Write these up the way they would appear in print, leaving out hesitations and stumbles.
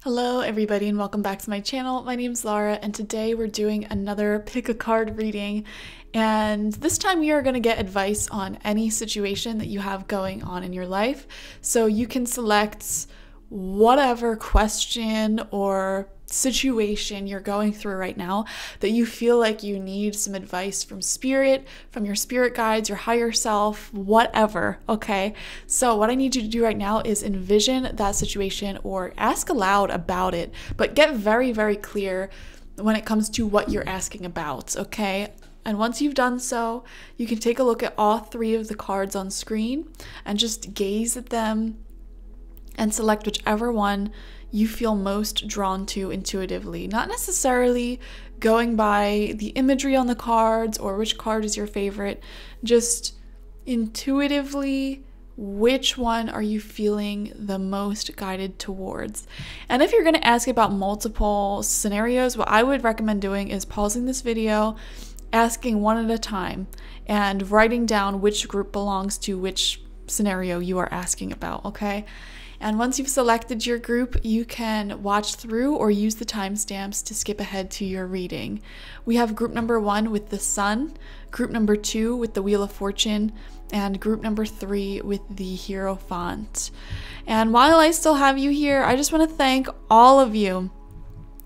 Hello everybody and welcome back to my channel. My name's Laura and today we're doing another pick a card reading, and this time we are going to get advice on any situation that you have going on in your life. So you can select whatever question or situation you're going through right now that you feel like you need some advice from spirit, from your spirit guides, your higher self, whatever. Okay, so what I need you to do right now is envision that situation or ask aloud about it, but get very, very clear when it comes to what you're asking about. Okay, and once you've done so, you can take a look at all three of the cards on screen and just gaze at them and select whichever one you feel most drawn to intuitively, not necessarily going by the imagery on the cards or which card is your favorite, just intuitively, which one are you feeling the most guided towards? And if you're going to ask about multiple scenarios, what I would recommend doing is pausing this video, asking one at a time, and writing down which group belongs to which scenario you are asking about, okay? And once you've selected your group, you can watch through or use the timestamps to skip ahead to your reading. We have group number 1 with the Sun, group number 2 with the Wheel of Fortune, and group number 3 with the Hierophant. And while I still have you here, I just want to thank all of you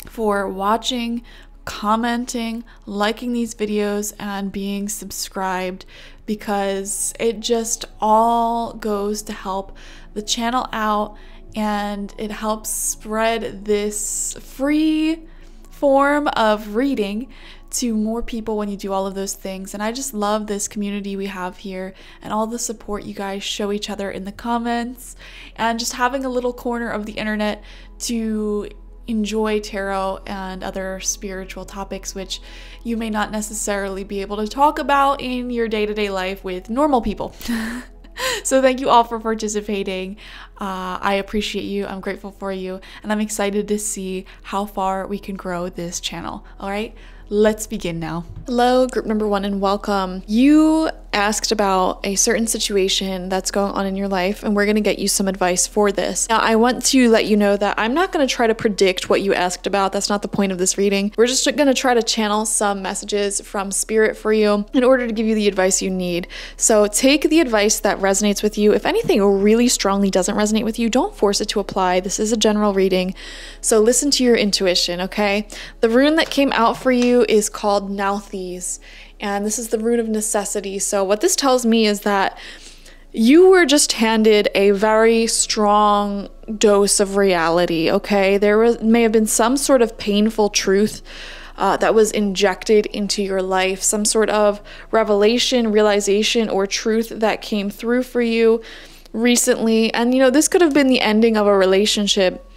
for watching, commenting, liking these videos, and being subscribed, because it just all goes to help the channel out and it helps spread this free form of reading to more people when you do all of those things. And I just love this community we have here and all the support you guys show each other in the comments, and just having a little corner of the internet to enjoy tarot and other spiritual topics which you may not necessarily be able to talk about in your day-to-day life with normal people. So thank you all for participating. I appreciate you, I'm grateful for you, and I'm excited to see how far we can grow this channel. All right, let's begin now. Hello, group number 1, and welcome. You asked about a certain situation that's going on in your life, and we're going to get you some advice for this. Now, I want to let you know that I'm not going to try to predict what you asked about. That's not the point of this reading. We're just going to try to channel some messages from spirit for you in order to give you the advice you need. So take the advice that resonates with you. If anything really strongly doesn't resonate with you, don't force it to apply. This is a general reading, so listen to your intuition, okay? The rune that came out for you is called Nauthiz, and this is the rune of necessity. So what this tells me is that you were just handed a very strong dose of reality, okay? May have been some sort of painful truth that was injected into your life, some sort of revelation, realization, or truth that came through for you recently. And you know, this could have been the ending of a relationship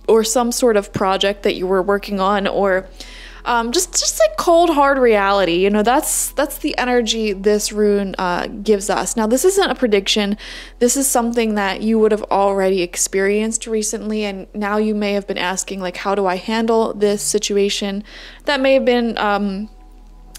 or some sort of project that you were working on, or just like cold hard reality. You know, that's the energy this rune gives us. Now, this isn't a prediction. This is something that you would have already experienced recently, and now you may have been asking, like, how do I handle this situation? That may have been along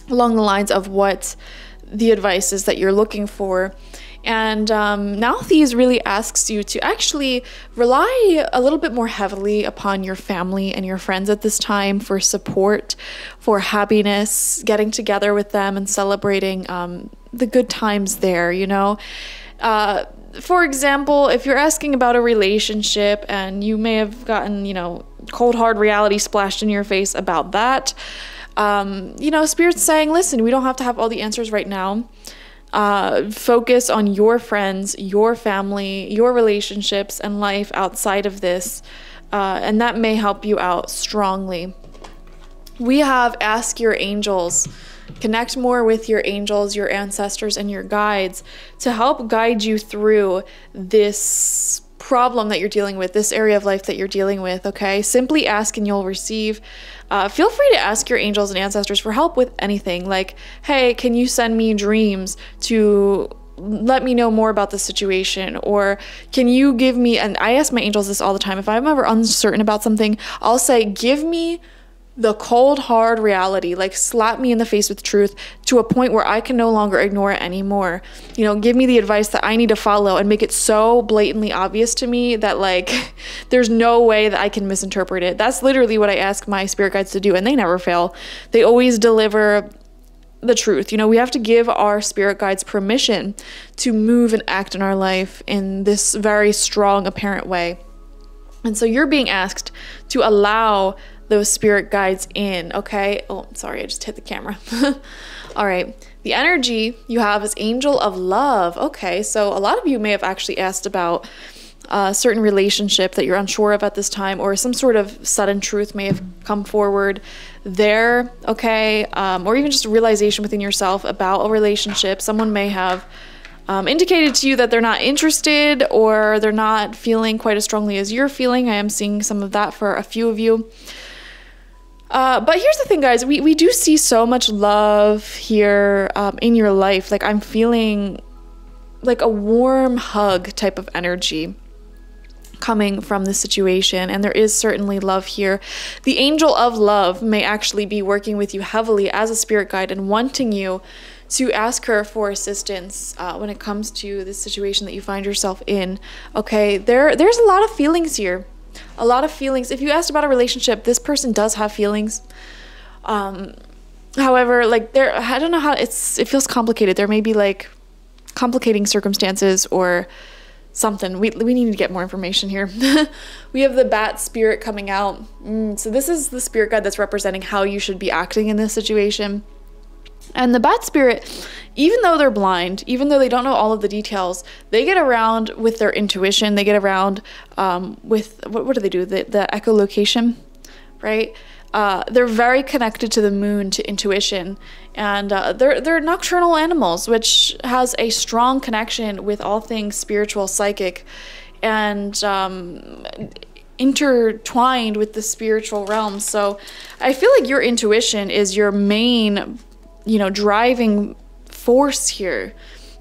the lines of what the advice is that you're looking for. And Nauthiz really asks you to actually rely a little bit more heavily upon your family and your friends at this time for support, for happiness, getting together with them and celebrating the good times there, you know. For example, if you're asking about a relationship and you may have gotten, you know, cold hard reality splashed in your face about that, you know, Spirit's saying, listen, we don't have to have all the answers right now. Focus on your friends, your family, your relationships, and life outside of this, and that may help you out strongly. We have ask your angels. Connect more with your angels, your ancestors, and your guides to help guide you through this problem that you're dealing with, this area of life that you're dealing with, okay? Simply ask and you'll receive. Feel free to ask your angels and ancestors for help with anything, like, hey, can you send me dreams to let me know more about the situation? Or can you give me, and I ask my angels this all the time, if I'm ever uncertain about something, I'll say, give me the cold, hard reality, like slap me in the face with truth to a point where I can no longer ignore it anymore. You know, give me the advice that I need to follow and make it so blatantly obvious to me that like there's no way that I can misinterpret it. That's literally what I ask my spirit guides to do, and they never fail. They always deliver the truth. You know, we have to give our spirit guides permission to move and act in our life in this very strong, apparent way. And so you're being asked to allow those spirit guides in, okay? Oh, sorry, I just hit the camera. All right. The energy you have is angel of love. Okay, so a lot of you may have actually asked about a certain relationship that you're unsure of at this time, or some sort of sudden truth may have come forward there, okay? Or even just a realization within yourself about a relationship. Someone may have indicated to you that they're not interested, or they're not feeling quite as strongly as you're feeling. I am seeing some of that for a few of you. But here's the thing, guys. We do see so much love here in your life. Like, I'm feeling like a warm hug type of energy coming from this situation, and there is certainly love here. The angel of love may actually be working with you heavily as a spirit guide and wanting you to ask her for assistance when it comes to this situation that you find yourself in. Okay, there's a lot of feelings here. A lot of feelings. If you asked about a relationship, this person does have feelings. However, like I don't know how it feels complicated. There may be like complicating circumstances or something. We need to get more information here. We have the bat spirit coming out. So this is the spirit guide that's representing how you should be acting in this situation. And the bat spirit, even though they're blind, even though they don't know all of the details, they get around with their intuition. They get around with, what do they do? The echolocation, right? They're very connected to the moon, to intuition. And they're nocturnal animals, which has a strong connection with all things spiritual, psychic, and intertwined with the spiritual realm. So I feel like your intuition is your main, driving force here.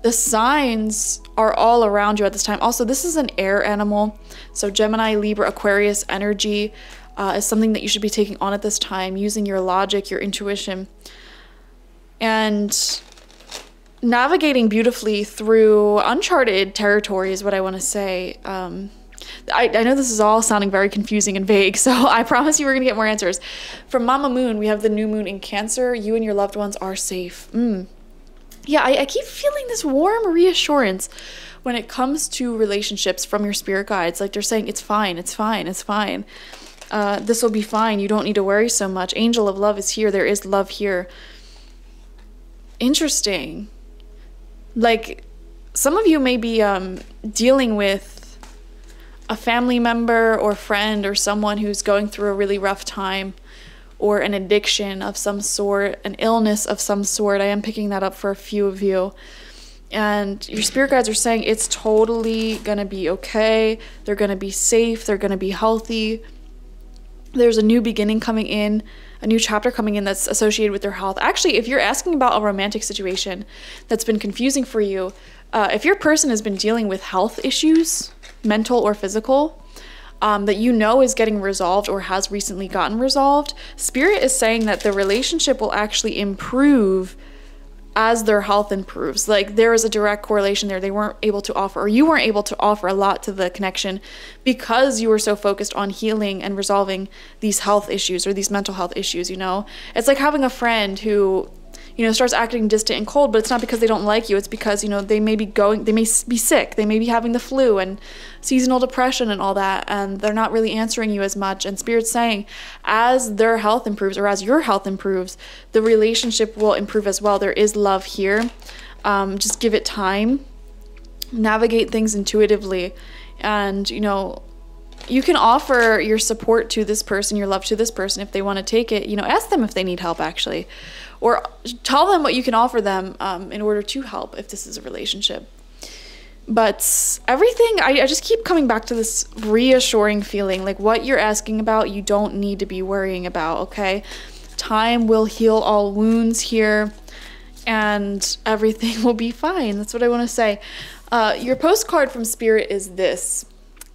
The signs are all around you at this time. Also, this is an air animal. So Gemini, Libra, Aquarius energy is something that you should be taking on at this time, using your logic, your intuition, and navigating beautifully through uncharted territory is what I want to say. I know this is all sounding very confusing and vague, so I promise you we're going to get more answers. From Mama Moon, we have the new moon in Cancer. You and your loved ones are safe. Yeah, I keep feeling this warm reassurance when it comes to relationships from your spirit guides. Like they're saying, it's fine, it's fine, it's fine. This will be fine. You don't need to worry so much. Angel of love is here. There is love here. Interesting. Like, some of you may be dealing with a family member or friend or someone who's going through a really rough time, or an addiction of some sort, an illness of some sort. I am picking that up for a few of you. And your spirit guides are saying it's totally gonna be okay. They're gonna be safe. They're gonna be healthy. There's a new beginning coming in, a new chapter coming in that's associated with their health. Actually, if you're asking about a romantic situation that's been confusing for you, if your person has been dealing with health issues, mental or physical, that is getting resolved or has recently gotten resolved, Spirit is saying that the relationship will actually improve as their health improves. Like, there is a direct correlation there. They weren't able to offer, or you weren't able to offer a lot to the connection because you were so focused on healing and resolving these health issues or these mental health issues. It's like having a friend who starts acting distant and cold, but it's not because they don't like you. It's because, they may be sick. They may be having the flu and seasonal depression and all that, and they're not really answering you as much. And Spirit's saying, as their health improves, or as your health improves, the relationship will improve as well. There is love here. Just give it time. Navigate things intuitively. And, you can offer your support to this person, your love to this person if they want to take it. Ask them if they need help, actually. Or tell them what you can offer them in order to help if this is a relationship. But everything, I just keep coming back to this reassuring feeling. Like, what you're asking about, you don't need to be worrying about, okay? Time will heal all wounds here, and everything will be fine. That's what I want to say. Your postcard from Spirit is this.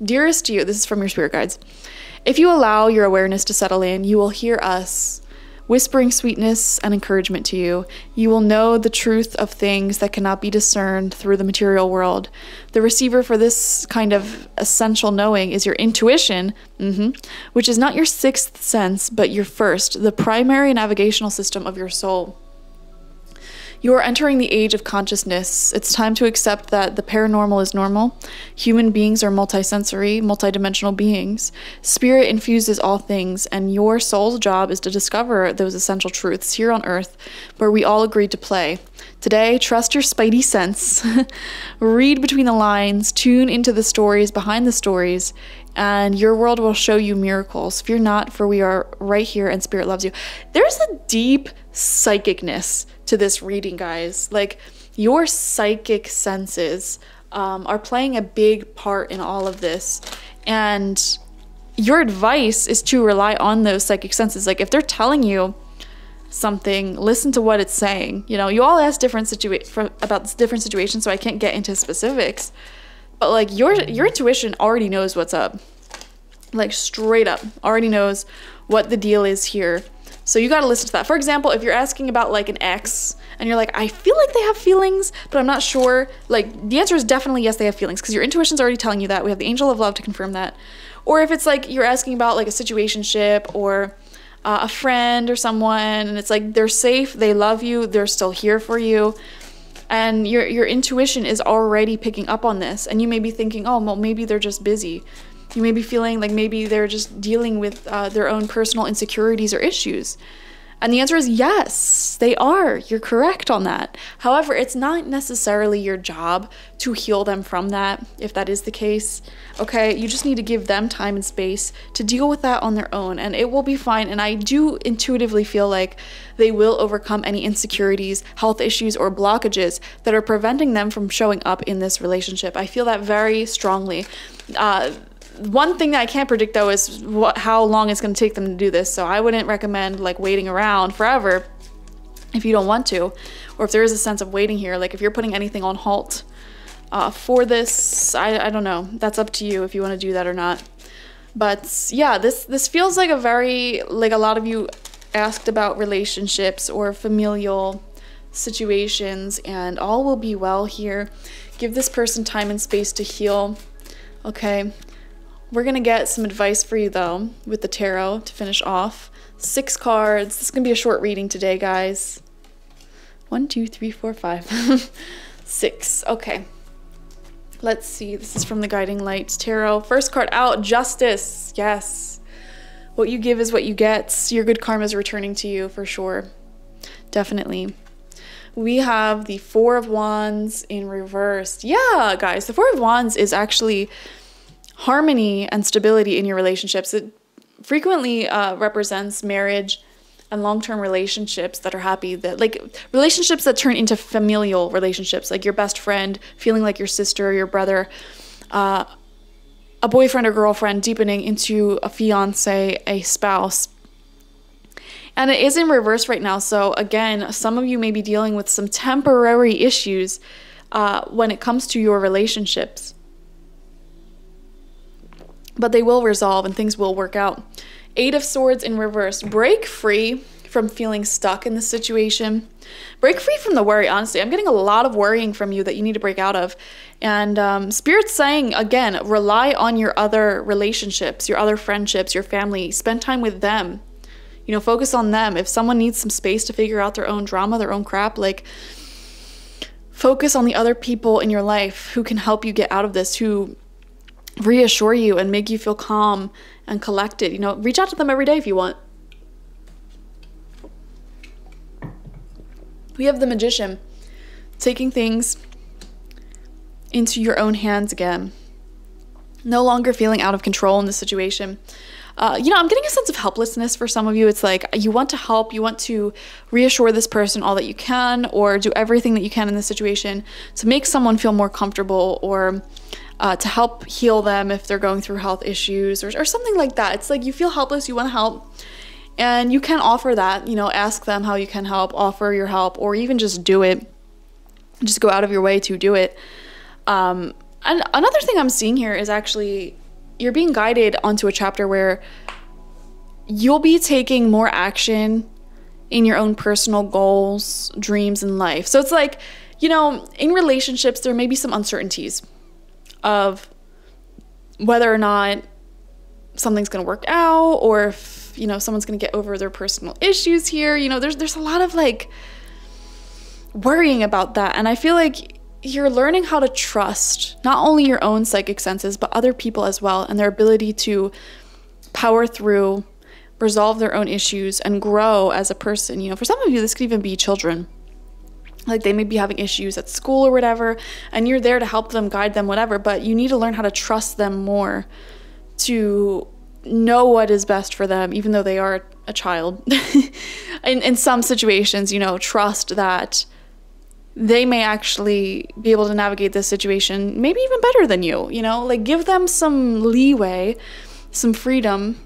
Dearest you, this is from your spirit guides. If you allow your awareness to settle in, you will hear us whispering sweetness and encouragement to you. You will know the truth of things that cannot be discerned through the material world. The receiver for this kind of essential knowing is your intuition, which is not your sixth sense, but your first, the primary navigational system of your soul. You are entering the age of consciousness. It's time to accept that the paranormal is normal. Human beings are multisensory, multidimensional beings. Spirit infuses all things, and your soul's job is to discover those essential truths here on Earth, where we all agreed to play. Today, trust your spidey sense. Read between the lines, tune into the stories behind the stories, and your world will show you miracles. Fear not, for we are right here and Spirit loves you. There's a deep psychicness to this reading, guys. Like, your psychic senses are playing a big part in all of this, and your advice is to rely on those psychic senses. Like, if they're telling you something, listen to what it's saying. You know, you all ask about different situations, so I can't get into specifics, but like your intuition already knows what's up. Like, straight up already knows what the deal is here. So you got to listen to that. For example, if you're asking about like an ex and you're like, I feel like they have feelings, but I'm not sure. Like, the answer is definitely yes, they have feelings, because your intuition's already telling you that. We have the angel of love to confirm that. Or if it's like you're asking about like a situationship or a friend or someone, and it's like they're safe, they love you, they're still here for you, and your intuition is already picking up on this, and you may be thinking, oh, well, maybe they're just busy. You may be feeling like maybe they're just dealing with their own personal insecurities or issues. And the answer is yes, they are. You're correct on that. However, it's not necessarily your job to heal them from that, if that is the case. Okay, you just need to give them time and space to deal with that on their own, and it will be fine. And I do intuitively feel like they will overcome any insecurities, health issues, or blockages that are preventing them from showing up in this relationship. I feel that very strongly. One thing that I can't predict, though, is how long it's going to take them to do this. So I wouldn't recommend like waiting around forever if you don't want to, or if there is a sense of waiting here. Like, if you're putting anything on halt for this, I don't know. That's up to you if you want to do that or not. But yeah, this feels like a lot of you asked about relationships or familial situations, and all will be well here. Give this person time and space to heal. Okay. We're going to get some advice for you, though, with the tarot to finish off. 6 cards. This is going to be a short reading today, guys. 1, 2, 3, 4, 5. 6. Okay. Let's see. This is from the Guiding Lights Tarot. First card out, Justice. Yes. What you give is what you get. Your good karma is returning to you, for sure. Definitely. We have the 4 of Wands in reverse. Yeah, guys. The 4 of Wands is actually harmony and stability in your relationships. It frequently represents marriage and long-term relationships that are happy, that like relationships that turn into familial relationships, like your best friend feeling like your sister or your brother, a boyfriend or girlfriend deepening into a fiance, a spouse. And it is in reverse right now. So again, some of you may be dealing with some temporary issues when it comes to your relationships. But they will resolve and things will work out. 8 of Swords in reverse. Break free from feeling stuck in this situation. Break free from the worry, honestly. I'm getting a lot of worrying from you that you need to break out of. And Spirit's saying, again, rely on your other relationships, your other friendships, your family. Spend time with them. You know, focus on them. If someone needs some space to figure out their own drama, their own crap, like, focus on the other people in your life who can help you get out of this, who reassure you and make you feel calm and collected. You know, reach out to them every day if you want. We have the Magician, taking things into your own hands again. No longer feeling out of control in this situation. You know, I'm getting a sense of helplessness for some of you. It's like you want to help, you want to reassure this person all that you can, or do everything that you can in this situation to make someone feel more comfortable, or to help heal them if they're going through health issues or something like that. It's like you feel helpless, you want to help, and you can offer that. You know, ask them how you can help, offer your help, or even just do it. Just go out of your way to do it. And another thing I'm seeing here is actually you're being guided onto a chapter where you'll be taking more action in your own personal goals, dreams, and life. So it's like, you know, in relationships, there may be some uncertainties of whether or not something's going to work out, or if, you know, someone's going to get over their personal issues here. You know, there's a lot of like worrying about that. And I feel like you're learning how to trust not only your own psychic senses, but other people as well, and their ability to power through, resolve their own issues, and grow as a person. You know, for some of you, this could even be children. Like they may be having issues at school or whatever, and you're there to help them, guide them, whatever, but you need to learn how to trust them more, to know what is best for them, even though they are a child. In some situations, you know, trust that they may actually be able to navigate this situation maybe even better than you, you know, like give them some leeway, some freedom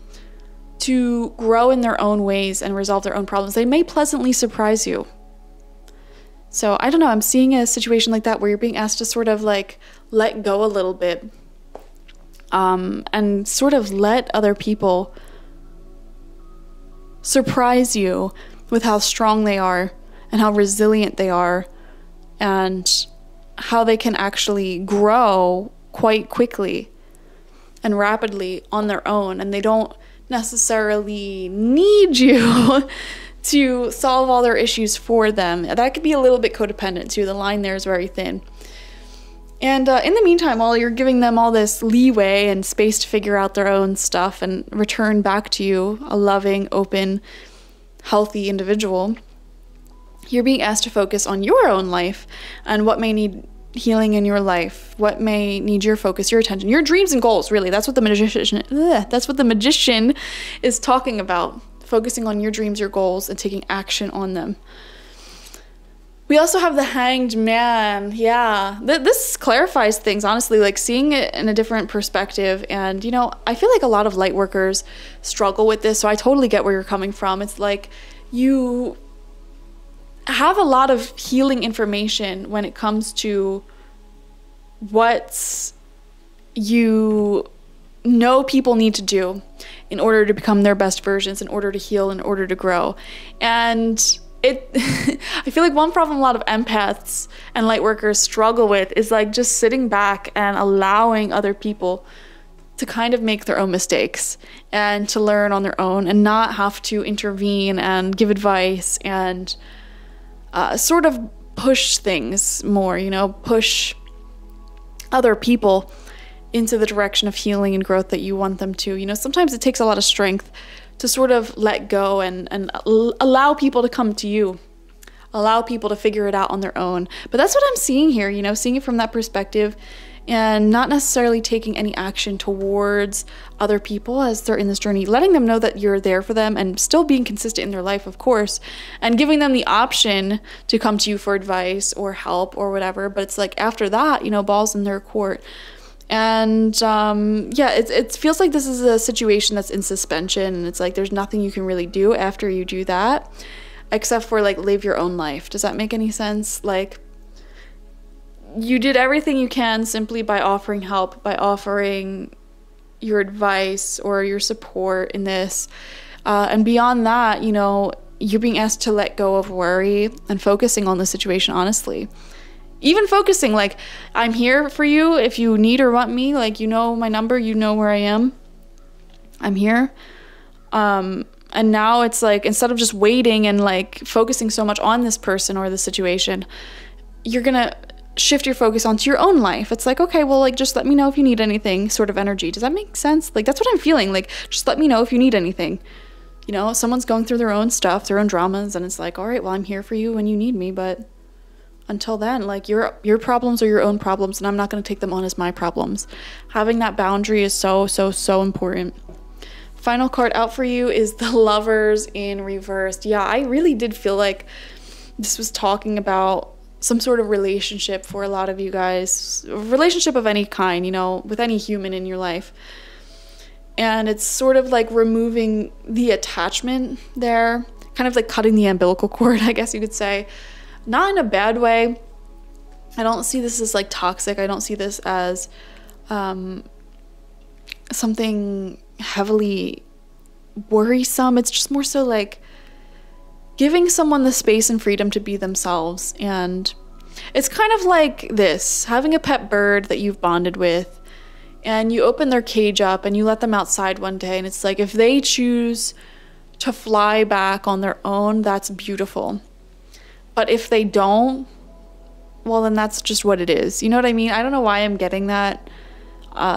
to grow in their own ways and resolve their own problems. They may pleasantly surprise you. So I don't know, I'm seeing a situation like that where you're being asked to sort of like let go a little bit, and sort of let other people surprise you with how strong they are and how resilient they are, and how they can actually grow quite quickly and rapidly on their own, and they don't necessarily need you to solve all their issues for them. That could be a little bit codependent too. The line there is very thin. And in the meantime, while you're giving them all this leeway and space to figure out their own stuff and return back to you a loving, open, healthy individual, you're being asked to focus on your own life and what may need healing in your life, what may need your focus, your attention, your dreams and goals. Really, that's what the magician is talking about. Focusing on your dreams, your goals, and taking action on them. We also have the Hanged Man. Yeah, this clarifies things, honestly, like seeing it in a different perspective. And, you know, I feel like a lot of light workers struggle with this, so I totally get where you're coming from. It's like you have a lot of healing information when it comes to what you know people need to do in order to become their best versions, in order to heal, in order to grow. And I feel like one problem a lot of empaths and light workers struggle with is like just sitting back and allowing other people to kind of make their own mistakes and to learn on their own, and not have to intervene and give advice and sort of push things more, you know, push other people into the direction of healing and growth that you want them to. You know, sometimes it takes a lot of strength to sort of let go and allow people to come to you, allow people to figure it out on their own. But that's what I'm seeing here, you know, seeing it from that perspective, and not necessarily taking any action towards other people as they're in this journey, letting them know that you're there for them and still being consistent in their life, of course, and giving them the option to come to you for advice or help or whatever. But it's like after that, you know, ball's in their court. And yeah, it feels like this is a situation that's in suspension, and it's like there's nothing you can really do after you do that except for like live your own life. Does that make any sense? Like, you did everything you can simply by offering help, by offering your advice or your support in this, and beyond that, you know, you're being asked to let go of worry and focusing on the situation honestly. Even focusing, like, I'm here for you if you need or want me. Like, you know my number, you know where I am. I'm here. And now it's like, instead of just waiting and like focusing so much on this person or the situation, you're gonna shift your focus onto your own life. It's like, okay, well, like, just let me know if you need anything sort of energy. Does that make sense? Like, that's what I'm feeling. Like, just let me know if you need anything. You know, someone's going through their own stuff, their own dramas, and it's like, all right, well, I'm here for you when you need me, but until then, like, your problems are your own problems, and I'm not going to take them on as my problems. Having that boundary is so important. Final card out for you is the Lovers in reversed. Yeah, I really did feel like this was talking about some sort of relationship for a lot of you guys. A relationship of any kind, you know, with any human in your life. And it's sort of like removing the attachment there, kind of like cutting the umbilical cord, I guess you could say. Not in a bad way. I don't see this as like toxic. I don't see this as something heavily worrisome. It's just more so like giving someone the space and freedom to be themselves. And it's kind of like this, having a pet bird that you've bonded with, and you open their cage up and you let them outside one day, and it's like, if they choose to fly back on their own, that's beautiful. But if they don't, well, then that's just what it is. You know what I mean? I don't know why I'm getting that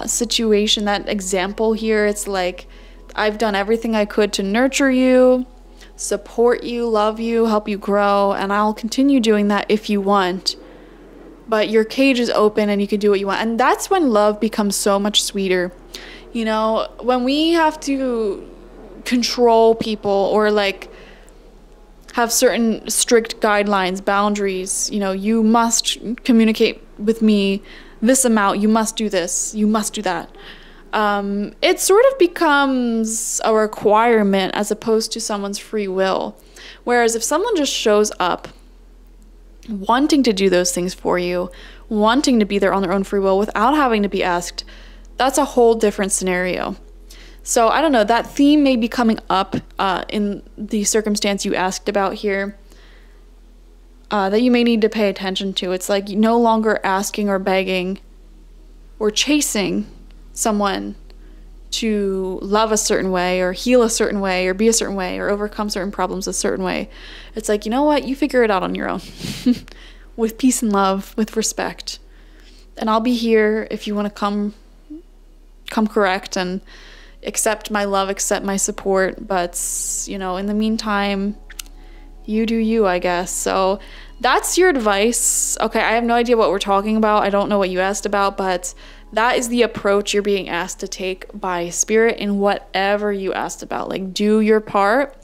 situation, that example here. It's like, I've done everything I could to nurture you, support you, love you, help you grow, and I'll continue doing that if you want. But your cage is open and you can do what you want. And that's when love becomes so much sweeter. You know, when we have to control people or like have certain strict guidelines, boundaries, you know, you must communicate with me this amount, you must do this, you must do that. It sort of becomes a requirement as opposed to someone's free will. Whereas if someone just shows up wanting to do those things for you, wanting to be there on their own free will without having to be asked, that's a whole different scenario. So I don't know, that theme may be coming up in the circumstance you asked about here, that you may need to pay attention to. It's like no longer asking or begging or chasing someone to love a certain way or heal a certain way or be a certain way or overcome certain problems a certain way. It's like, you know what, you figure it out on your own with peace and love, with respect. And I'll be here if you want to come correct and accept my love, accept my support. But, you know, in the meantime, you do you, I guess. So that's your advice. Okay, I have no idea what we're talking about. I don't know what you asked about, but that is the approach you're being asked to take by Spirit in whatever you asked about. Like, do your part,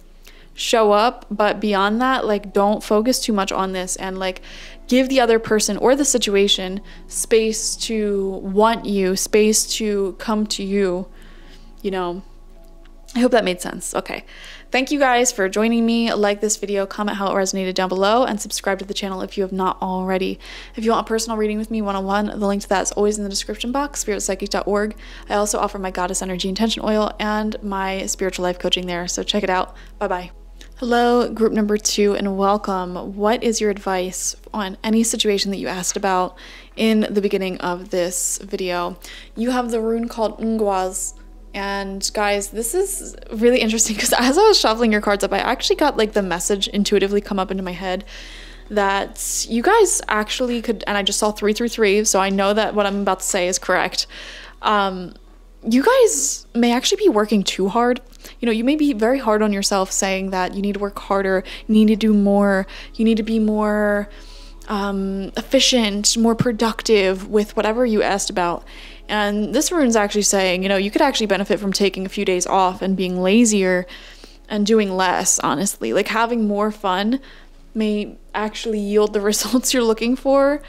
show up, but beyond that, like, don't focus too much on this, and like give the other person or the situation space to want you, space to come to you. You know, I hope that made sense. Okay. Thank you guys for joining me. Like this video, comment how it resonated down below, and subscribe to the channel if you have not already. If you want a personal reading with me one-on-one, the link to that is always in the description box, spiritpsychic.org. I also offer my Goddess Energy Intention Oil and my spiritual life coaching there, so check it out. Bye-bye. Hello, group number 2, and welcome. What is your advice on any situation that you asked about in the beginning of this video? You have the rune called Ngwaz. And guys, this is really interesting because as I was shuffling your cards up, I actually got like the message intuitively come up into my head that you guys actually could, and I just saw 333, so I know that what I'm about to say is correct. You guys may actually be working too hard. You know, you may be very hard on yourself, saying that you need to work harder, you need to do more, you need to be more efficient, more productive with whatever you asked about. And this rune's actually saying, you know, you could actually benefit from taking a few days off and being lazier and doing less, honestly. Like, having more fun may actually yield the results you're looking for,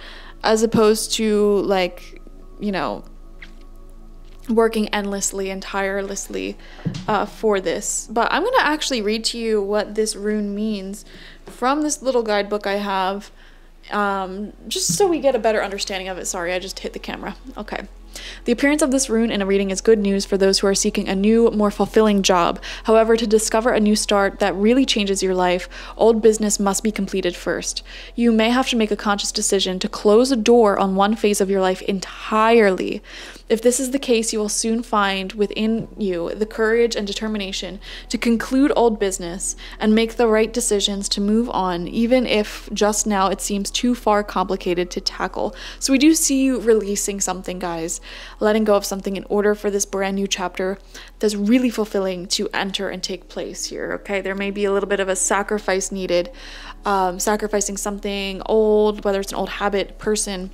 as opposed to, like, you know, working endlessly and tirelessly for this. But I'm going to actually read to you what this rune means from this little guidebook I have, just so we get a better understanding of it. Sorry, I just hit the camera. Okay. The appearance of this rune in a reading is good news for those who are seeking a new, more fulfilling job. However, to discover a new start that really changes your life, old business must be completed first. You may have to make a conscious decision to close a door on one phase of your life entirely. If this is the case, you will soon find within you the courage and determination to conclude old business and make the right decisions to move on, even if just now it seems too far complicated to tackle. So we do see you releasing something, guys, letting go of something in order for this brand new chapter that's really fulfilling to enter and take place here. Okay, there may be a little bit of a sacrifice needed, sacrificing something old, whether it's an old habit, person,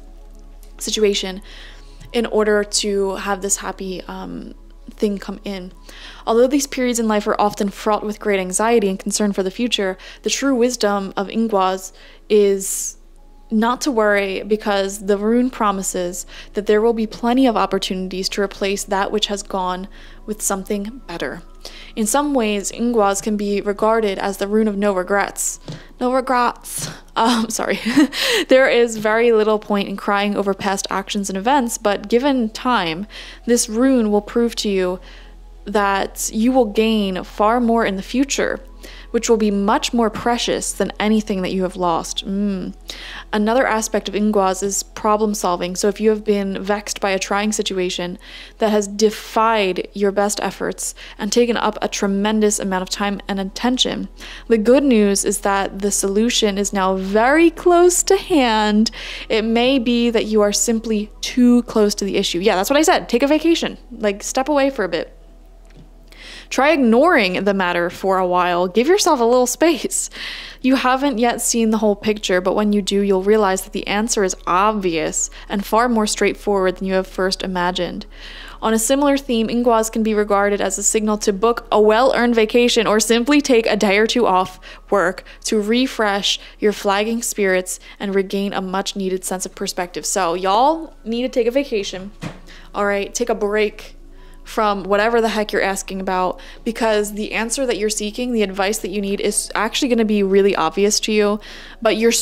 situation, in order to have this happy thing come in. Although these periods in life are often fraught with great anxiety and concern for the future, the true wisdom of Ngwaz is not to worry, because the rune promises that there will be plenty of opportunities to replace that which has gone with something better. In some ways, Ngwaz can be regarded as the rune of no regrets. No regrets. Sorry. There is very little point in crying over past actions and events, but given time, this rune will prove to you that you will gain far more in the future, which will be much more precious than anything that you have lost. Another aspect of Ingwas is problem solving. So if you have been vexed by a trying situation that has defied your best efforts and taken up a tremendous amount of time and attention, the good news is that the solution is now very close to hand. It may be that you are simply too close to the issue. Yeah, that's what I said. Take a vacation. Like, step away for a bit. Try ignoring the matter for a while. Give yourself a little space. You haven't yet seen the whole picture, but when you do, you'll realize that the answer is obvious and far more straightforward than you have first imagined. On a similar theme, Ingwas can be regarded as a signal to book a well-earned vacation or simply take a day or two off work to refresh your flagging spirits and regain a much-needed sense of perspective. So y'all need to take a vacation. All right, take a break from whatever the heck you're asking about, because the answer that you're seeking, the advice that you need, is actually going to be really obvious to you, but you're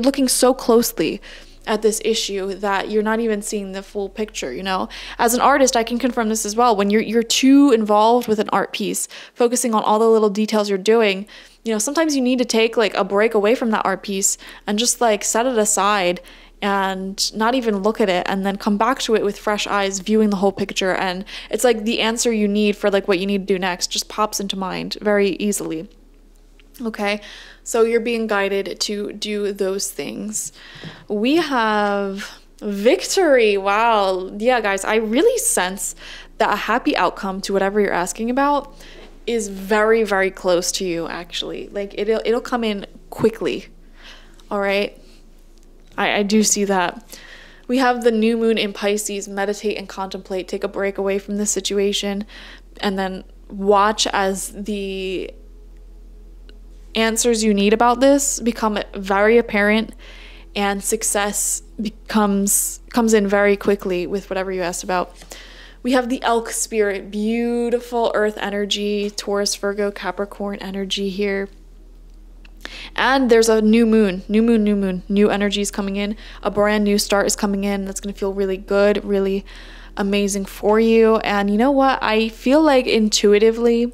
looking so closely at this issue that you're not even seeing the full picture, you know? As an artist, I can confirm this as well. When you're too involved with an art piece, focusing on all the little details you're doing, you know, sometimes you need to take like a break away from that art piece and just like set it aside and not even look at it, and then come back to it with fresh eyes, viewing the whole picture. And it's like the answer you need for like what you need to do next just pops into mind very easily. Okay, so you're being guided to do those things. We have victory. Wow. Yeah, guys, I really sense that a happy outcome to whatever you're asking about is very, very close to you, actually. Like it'll come in quickly. All right. I do see that. We have the new moon in Pisces. Meditate and contemplate. Take a break away from the situation and then watch as the answers you need about this become very apparent and success comes in very quickly with whatever you asked about. We have the elk spirit. Beautiful earth energy. Taurus, Virgo, Capricorn energy here. And there's a new moon, new energy is coming in. A brand new start is coming in. That's going to feel really good, really amazing for you. And you know what? I feel like intuitively,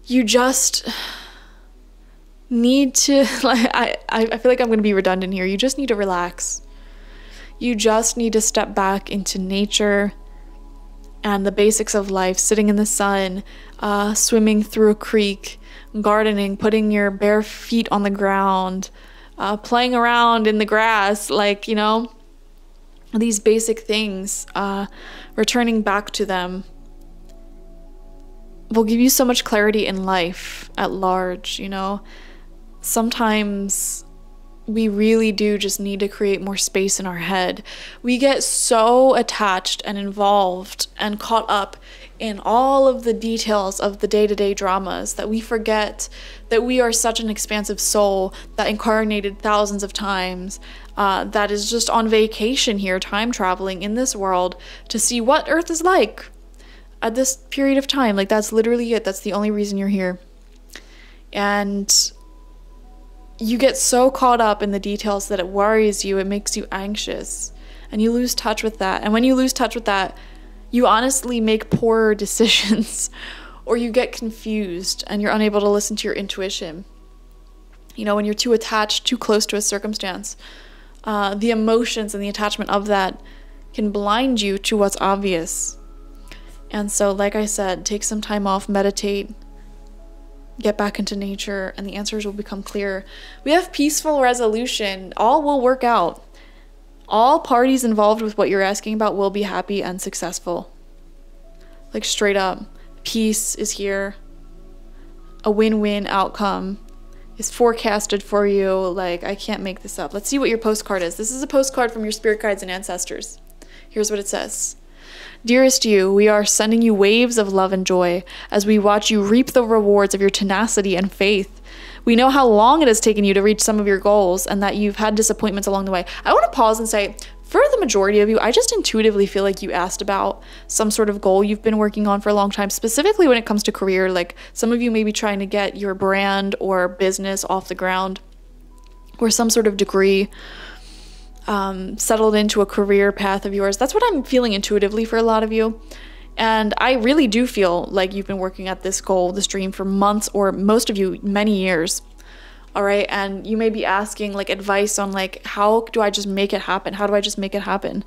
you just need to, like, I feel like I'm going to be redundant here. You just need to relax. You just need to step back into nature and the basics of life, sitting in the sun, swimming through a creek, gardening, putting your bare feet on the ground, playing around in the grass, like, you know, these basic things, returning back to them will give you so much clarity in life at large, you know. Sometimes we really do just need to create more space in our head. We get so attached and involved and caught up in all of the details of the day-to-day dramas that we forget that we are such an expansive soul that incarnated thousands of times, that is just on vacation here, time traveling in this world to see what Earth is like at this period of time. Like, that's literally it. That's the only reason you're here. And you get so caught up in the details that it worries you, it makes you anxious, and you lose touch with that. And when you lose touch with that, you honestly make poorer decisions, or you get confused and you're unable to listen to your intuition. You know, when you're too attached, too close to a circumstance, the emotions and the attachment of that can blind you to what's obvious. And so, like I said, take some time off, meditate, get back into nature, and the answers will become clear. We have peaceful resolution. All will work out. All parties involved with what you're asking about will be happy and successful. Like, straight up. Peace is here. A win-win outcome is forecasted for you. Like, I can't make this up. Let's see what your postcard is. This is a postcard from your spirit guides and ancestors. Here's what it says. Dearest you, we are sending you waves of love and joy as we watch you reap the rewards of your tenacity and faith. We know how long it has taken you to reach some of your goals and that you've had disappointments along the way. I want to pause and say, for the majority of you, I just intuitively feel like you asked about some sort of goal you've been working on for a long time, specifically when it comes to career. Like some of you may be trying to get your brand or business off the ground, or some sort of degree settled into a career path of yours. That's what I'm feeling intuitively for a lot of you. And I really do feel like you've been working at this goal, this dream for months, or most of you, many years. All right. And you may be asking like advice on like, how do I just make it happen? How do I just make it happen?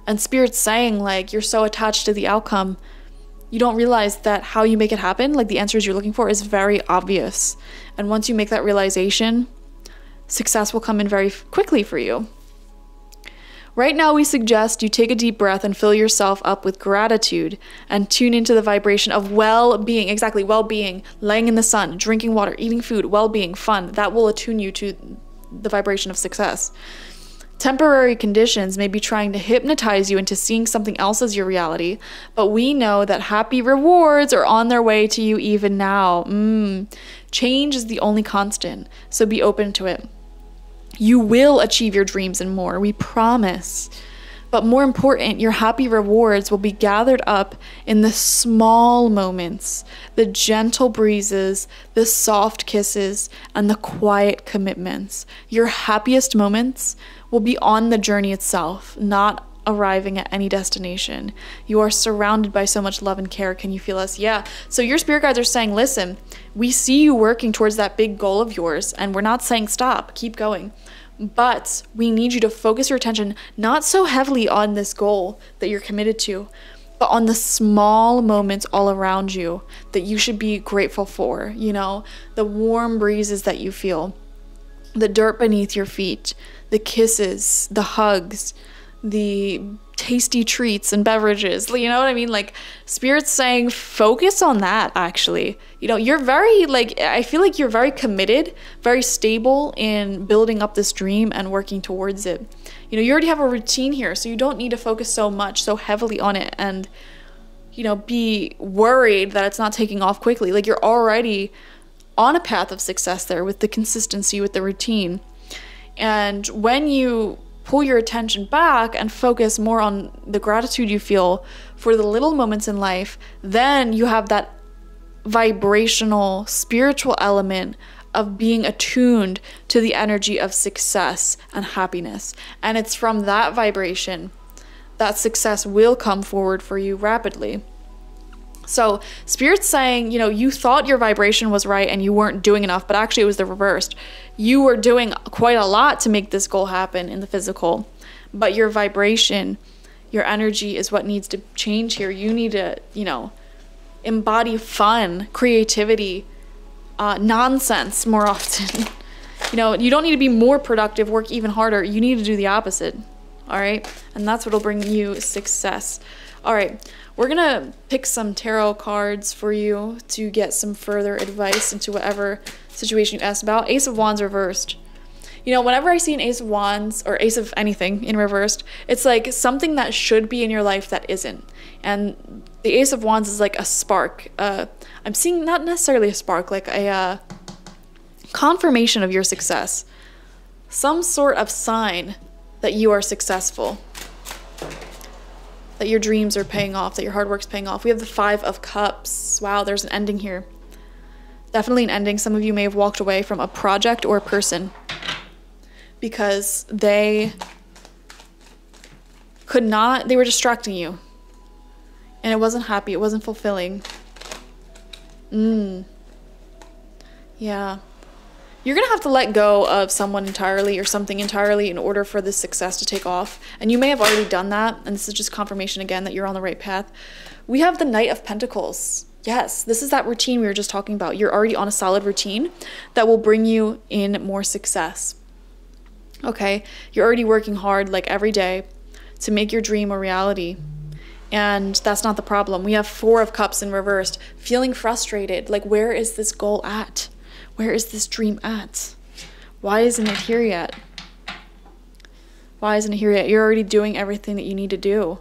And Spirit's saying like, you're so attached to the outcome. You don't realize that how you make it happen, like the answers you're looking for, is very obvious. And once you make that realization, success will come in very quickly for you. Right now, we suggest you take a deep breath and fill yourself up with gratitude and tune into the vibration of well-being. Exactly, well-being, laying in the sun, drinking water, eating food, well-being, fun. That will attune you to the vibration of success. Temporary conditions may be trying to hypnotize you into seeing something else as your reality, but we know that happy rewards are on their way to you even now. Change is the only constant, so be open to it. You will achieve your dreams and more, we promise. But more important, your happy rewards will be gathered up in the small moments, the gentle breezes, the soft kisses, and the quiet commitments. Your happiest moments will be on the journey itself, not arriving at any destination. You are surrounded by so much love and care. Can you feel us? Yeah. So your spirit guides are saying, listen, we see you working towards that big goal of yours, and we're not saying stop, keep going. But we need you to focus your attention not so heavily on this goal that you're committed to, but on the small moments all around you that you should be grateful for. You know, the warm breezes that you feel, the dirt beneath your feet, the kisses, the hugs, the tasty treats and beverages. You know what I mean? Like Spirit's saying, focus on that actually. You know, you're very I feel like you're very committed, very stable in building up this dream and working towards it. You know, you already have a routine here, so you don't need to focus so heavily on it and, you know, be worried that it's not taking off quickly. Like you're already on a path of success there with the consistency, with the routine. And when you pull your attention back and focus more on the gratitude you feel for the little moments in life, then you have that vibrational, spiritual element of being attuned to the energy of success and happiness. And it's from that vibration that success will come forward for you rapidly. So Spirit's saying, you know, you thought your vibration was right and you weren't doing enough, but actually it was the reversed. You were doing quite a lot to make this goal happen in the physical, but your vibration, your energy is what needs to change here. You need to, you know, embody fun, creativity, nonsense more often. You know, you don't need to be more productive, work even harder. You need to do the opposite. All right. And that's what'll bring you success. All right. We're going to pick some tarot cards for you to get some further advice into whatever situation you asked about. Ace of Wands reversed. You know, whenever I see an Ace of Wands or Ace of anything in reversed, it's like something that should be in your life that isn't. And the Ace of Wands is like a spark. I'm seeing not necessarily a spark, like a confirmation of your success. Some sort of sign that you are successful, that your dreams are paying off, that your hard work's paying off. We have the Five of Cups. Wow, there's an ending here. Definitely an ending. Some of you may have walked away from a project or a person because they were distracting you. And it wasn't happy, it wasn't fulfilling. Yeah. You're going to have to let go of someone entirely or something entirely in order for this success to take off. And you may have already done that. And this is just confirmation again that you're on the right path. We have the Knight of Pentacles. Yes, this is that routine we were just talking about. You're already on a solid routine that will bring you in more success. Okay, you're already working hard like every day to make your dream a reality. And that's not the problem. We have Four of Cups in reversed, feeling frustrated. Like, where is this goal at? Where is this dream at? Why isn't it here yet? Why isn't it here yet? You're already doing everything that you need to do.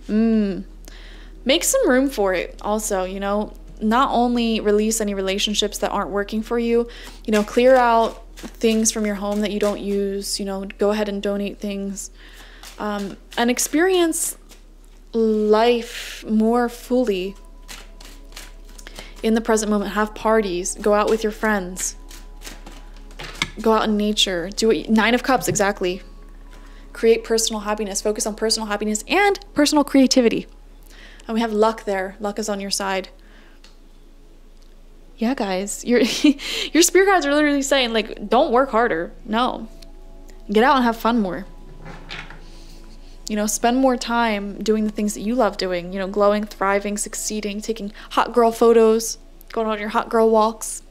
Make some room for it also, you know. Not only release any relationships that aren't working for you, you know, clear out things from your home that you don't use, you know, go ahead and donate things, and experience life more fully in the present moment. Have parties, go out with your friends, go out in nature, do it. 9 of Cups, exactly. Create personal happiness, focus on personal happiness and personal creativity. And we have luck there. Luck is on your side. Yeah, guys, your spirit guides are literally saying, like, don't work harder. No, get out and have fun more. You know, spend more time doing the things that you love doing, you know, glowing, thriving, succeeding, taking hot girl photos, going on your hot girl walks.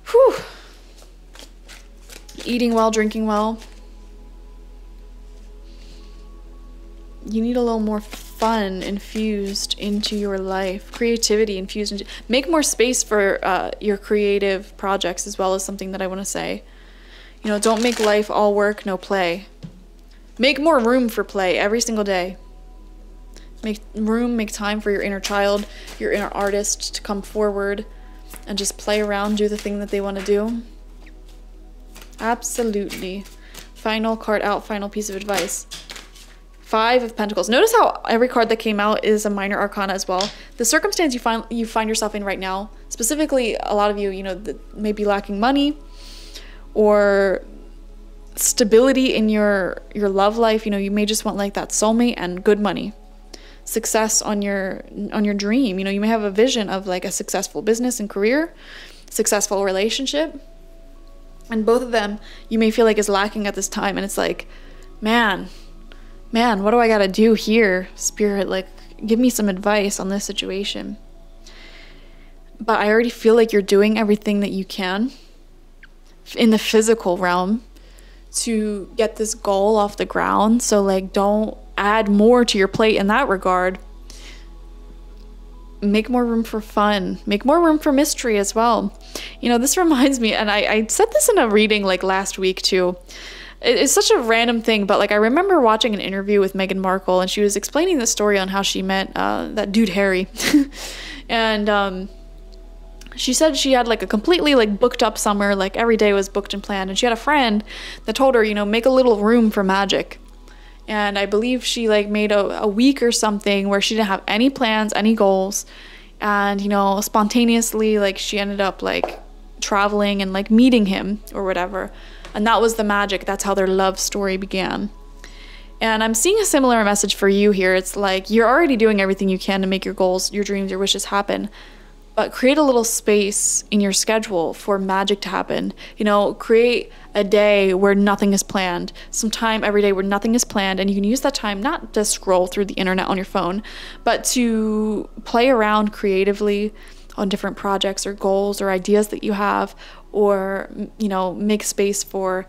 Whew. Eating well, drinking well. You need a little more fun infused into your life, creativity infused into, make more space for your creative projects as well, as something that I want to say. You know, don't make life all work, no play. Make more room for play every single day. Make room, make time for your inner child, your inner artist to come forward and just play around, do the thing that they want to do. Absolutely. Final card out, final piece of advice. 5 of Pentacles. Notice how every card that came out is a minor arcana as well. The circumstance you find yourself in right now, specifically a lot of you, you know, that may be lacking money or stability in your love life. You know, you may just want like that soulmate and good money. Success on your dream. You know, you may have a vision of like a successful business and career, successful relationship. And both of them you may feel like is lacking at this time. And it's like, man, what do I got to do here? Spirit, like, give me some advice on this situation. But I already feel like you're doing everything that you can in the physical realm to get this goal off the ground. So like, don't add more to your plate in that regard. Make more room for fun. Make more room for mystery as well. You know, this reminds me, and I said this in a reading like last week too. It's such a random thing, but like I remember watching an interview with Meghan Markle, and she was explaining the story on how she met that dude Harry. And she said she had like a completely like booked up summer, like every day was booked and planned, and she had a friend that told her, you know, make a little room for magic. And I believe she like made a week or something where she didn't have any plans, any goals, and you know, spontaneously like she ended up like traveling and like meeting him or whatever. And that was the magic. That's how their love story began. And I'm seeing a similar message for you here. It's like you're already doing everything you can to make your goals, your dreams, your wishes happen. But create a little space in your schedule for magic to happen. You know, create a day where nothing is planned. Some time every day where nothing is planned. And you can use that time not to scroll through the internet on your phone, but to play around creatively on different projects or goals or ideas that you have, or, you know, make space for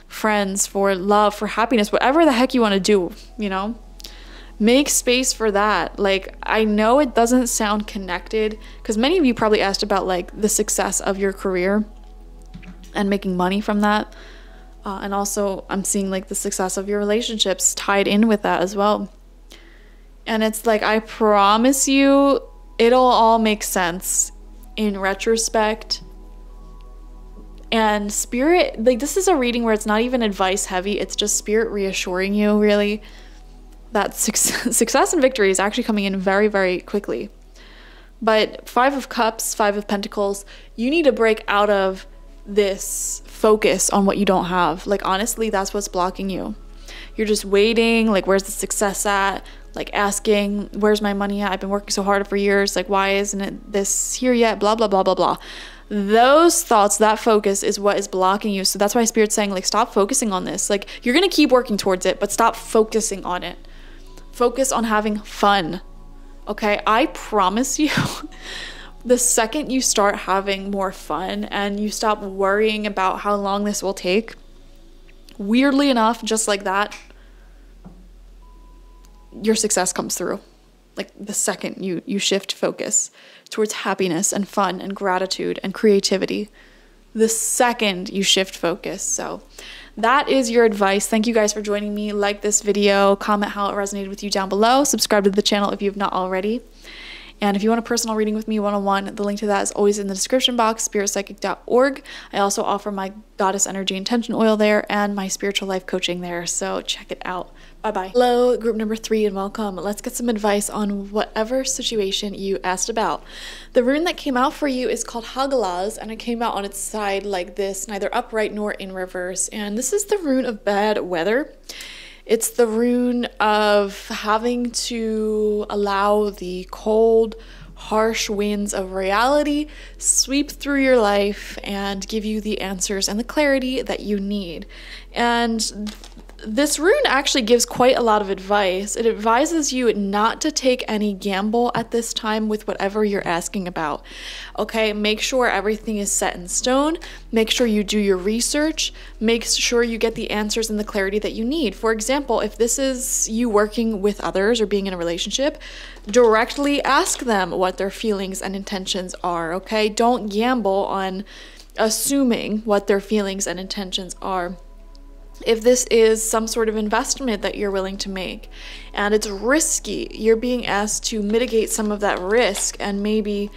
friends, for love, for happiness, whatever the heck you want to do, you know, make space for that. Like, I know it doesn't sound connected because many of you probably asked about like the success of your career and making money from that. And also I'm seeing like the success of your relationships tied in with that as well. And it's like, I promise you, it'll all make sense in retrospect. And spirit, like, this is a reading where it's not even advice heavy. It's just spirit reassuring you, really, that success and victory is actually coming in very, very quickly. But 5 of Cups, 5 of Pentacles, you need to break out of this focus on what you don't have. Like, honestly, that's what's blocking you. You're just waiting, like, where's the success at? Like, asking, where's my money at? I've been working so hard for years. Like, why isn't it this here yet? Blah, blah, blah, blah, blah. Those thoughts, that focus is what is blocking you. So that's why Spirit's saying, like, stop focusing on this. Like, you're going to keep working towards it, but stop focusing on it. Focus on having fun. Okay? I promise you, the second you start having more fun and you stop worrying about how long this will take, weirdly enough, just like that, your success comes through. Like, the second you shift focus towards happiness and fun and gratitude and creativity, the second you shift focus. So that is your advice. Thank you guys for joining me. Like this video, comment how it resonated with you down below, subscribe to the channel if you have not already. And if you want a personal reading with me one-on-one, the link to that is always in the description box, spiritpsychic.org. I also offer my Goddess Energy Intention Oil there and my spiritual life coaching there, so check it out. Bye-bye. Hello, group number 3, and welcome. Let's get some advice on whatever situation you asked about. The rune that came out for you is called Hagalaz, and it came out on its side like this, neither upright nor in reverse. And this is the rune of bad weather. It's the rune of having to allow the cold, harsh winds of reality sweep through your life and give you the answers and the clarity that you need. And this rune actually gives quite a lot of advice. It advises you not to take any gamble at this time with whatever you're asking about. Okay, make sure everything is set in stone. Make sure you do your research. Make sure you get the answers and the clarity that you need. For example, if this is you working with others or being in a relationship, directly ask them what their feelings and intentions are, okay? Don't gamble on assuming what their feelings and intentions are. If this is some sort of investment that you're willing to make and it's risky, you're being asked to mitigate some of that risk and maybe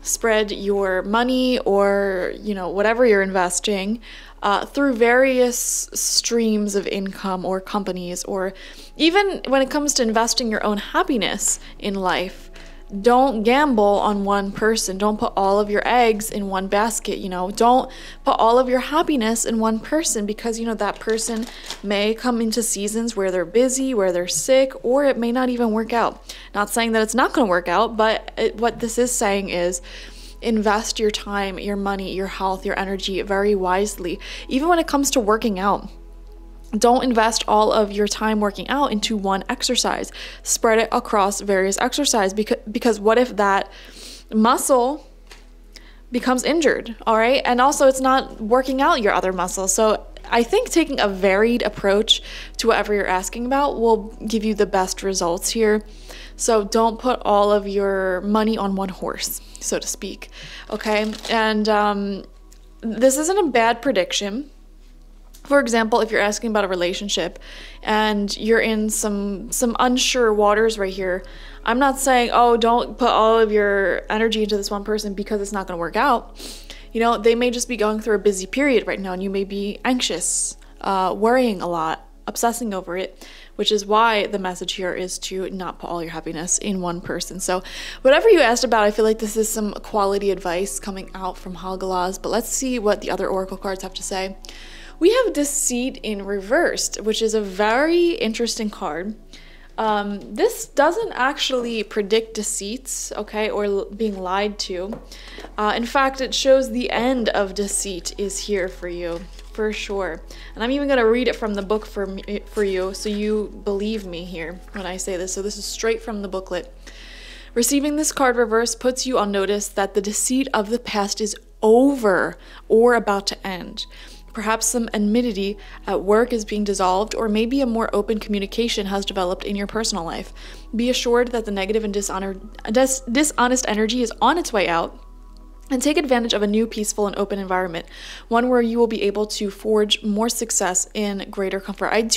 spread your money or, whatever you're investing through various streams of income or companies, or even when it comes to investing your own happiness in life. Don't gamble on one person. Don't put all of your eggs in one basket, Don't put all of your happiness in one person, because, that person may come into seasons where they're busy, where they're sick, or it may not even work out. Not saying that it's not going to work out, but what this is saying is invest your time, your money, your health, your energy very wisely. Even when it comes to working out. Don't invest all of your time working out into one exercise. Spread it across various exercises, because what if that muscle becomes injured, all right? And also it's not working out your other muscles. So I think taking a varied approach to whatever you're asking about will give you the best results here. So don't put all of your money on one horse, so to speak, okay? And this isn't a bad prediction. For example, if you're asking about a relationship and you're in some unsure waters right here, I'm not saying, oh, don't put all of your energy into this one person because it's not going to work out. They may just be going through a busy period right now and you may be anxious, worrying a lot, obsessing over it, which is why the message here is to not put all your happiness in one person. So whatever you asked about, I feel like this is some quality advice coming out from Hagalaz, but let's see what the other oracle cards have to say. We have Deceit in reversed, which is a very interesting card. This doesn't actually predict deceits, okay, or being lied to. In fact, it shows the end of deceit is here for you, for sure. And I'm even going to read it from the book for you, so you believe me here when I say this. So this is straight from the booklet. Receiving this card reverse puts you on notice that the deceit of the past is over or about to end. Perhaps some enmity at work is being dissolved, or maybe a more open communication has developed in your personal life. Be assured that the negative and dishonest energy is on its way out, and take advantage of a new peaceful and open environment, one where you will be able to forge more success in greater comfort. I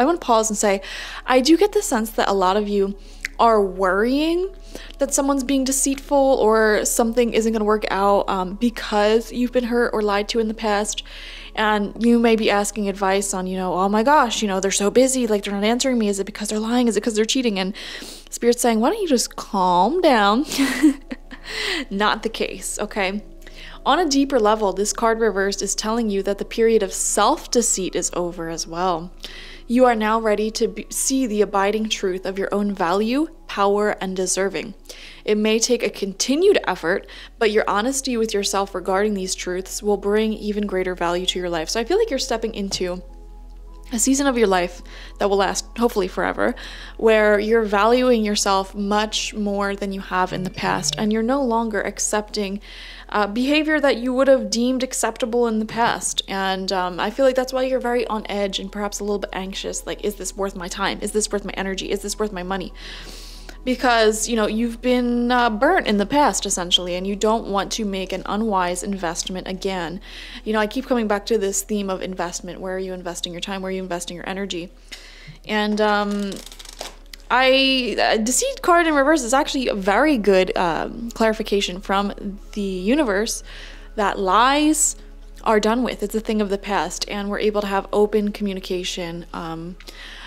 want to pause and say, I do get the sense that a lot of you are worrying that someone's being deceitful or something isn't going to work out because you've been hurt or lied to in the past. And you may be asking advice on, oh my gosh, they're so busy, like they're not answering me. Is it because they're lying? Is it because they're cheating? And Spirit's saying, why don't you just calm down? Not the case, okay? On a deeper level, this card reversed is telling you that the period of self-deceit is over as well. You are now ready to see the abiding truth of your own value, power, and deserving. It may take a continued effort, but your honesty with yourself regarding these truths will bring even greater value to your life. So I feel like you're stepping into a season of your life that will last hopefully forever, where you're valuing yourself much more than you have in the past, and you're no longer accepting behavior that you would have deemed acceptable in the past. And I feel like that's why you're very on edge and perhaps a little bit anxious. Like, is this worth my time? Is this worth my energy? Is this worth my money? Because, you've been burnt in the past, essentially, and you don't want to make an unwise investment again. I keep coming back to this theme of investment. Where are you investing your time? Where are you investing your energy? And Deceit card in reverse is actually a very good clarification from the universe that lies are done with. It's a thing of the past, and we're able to have open communication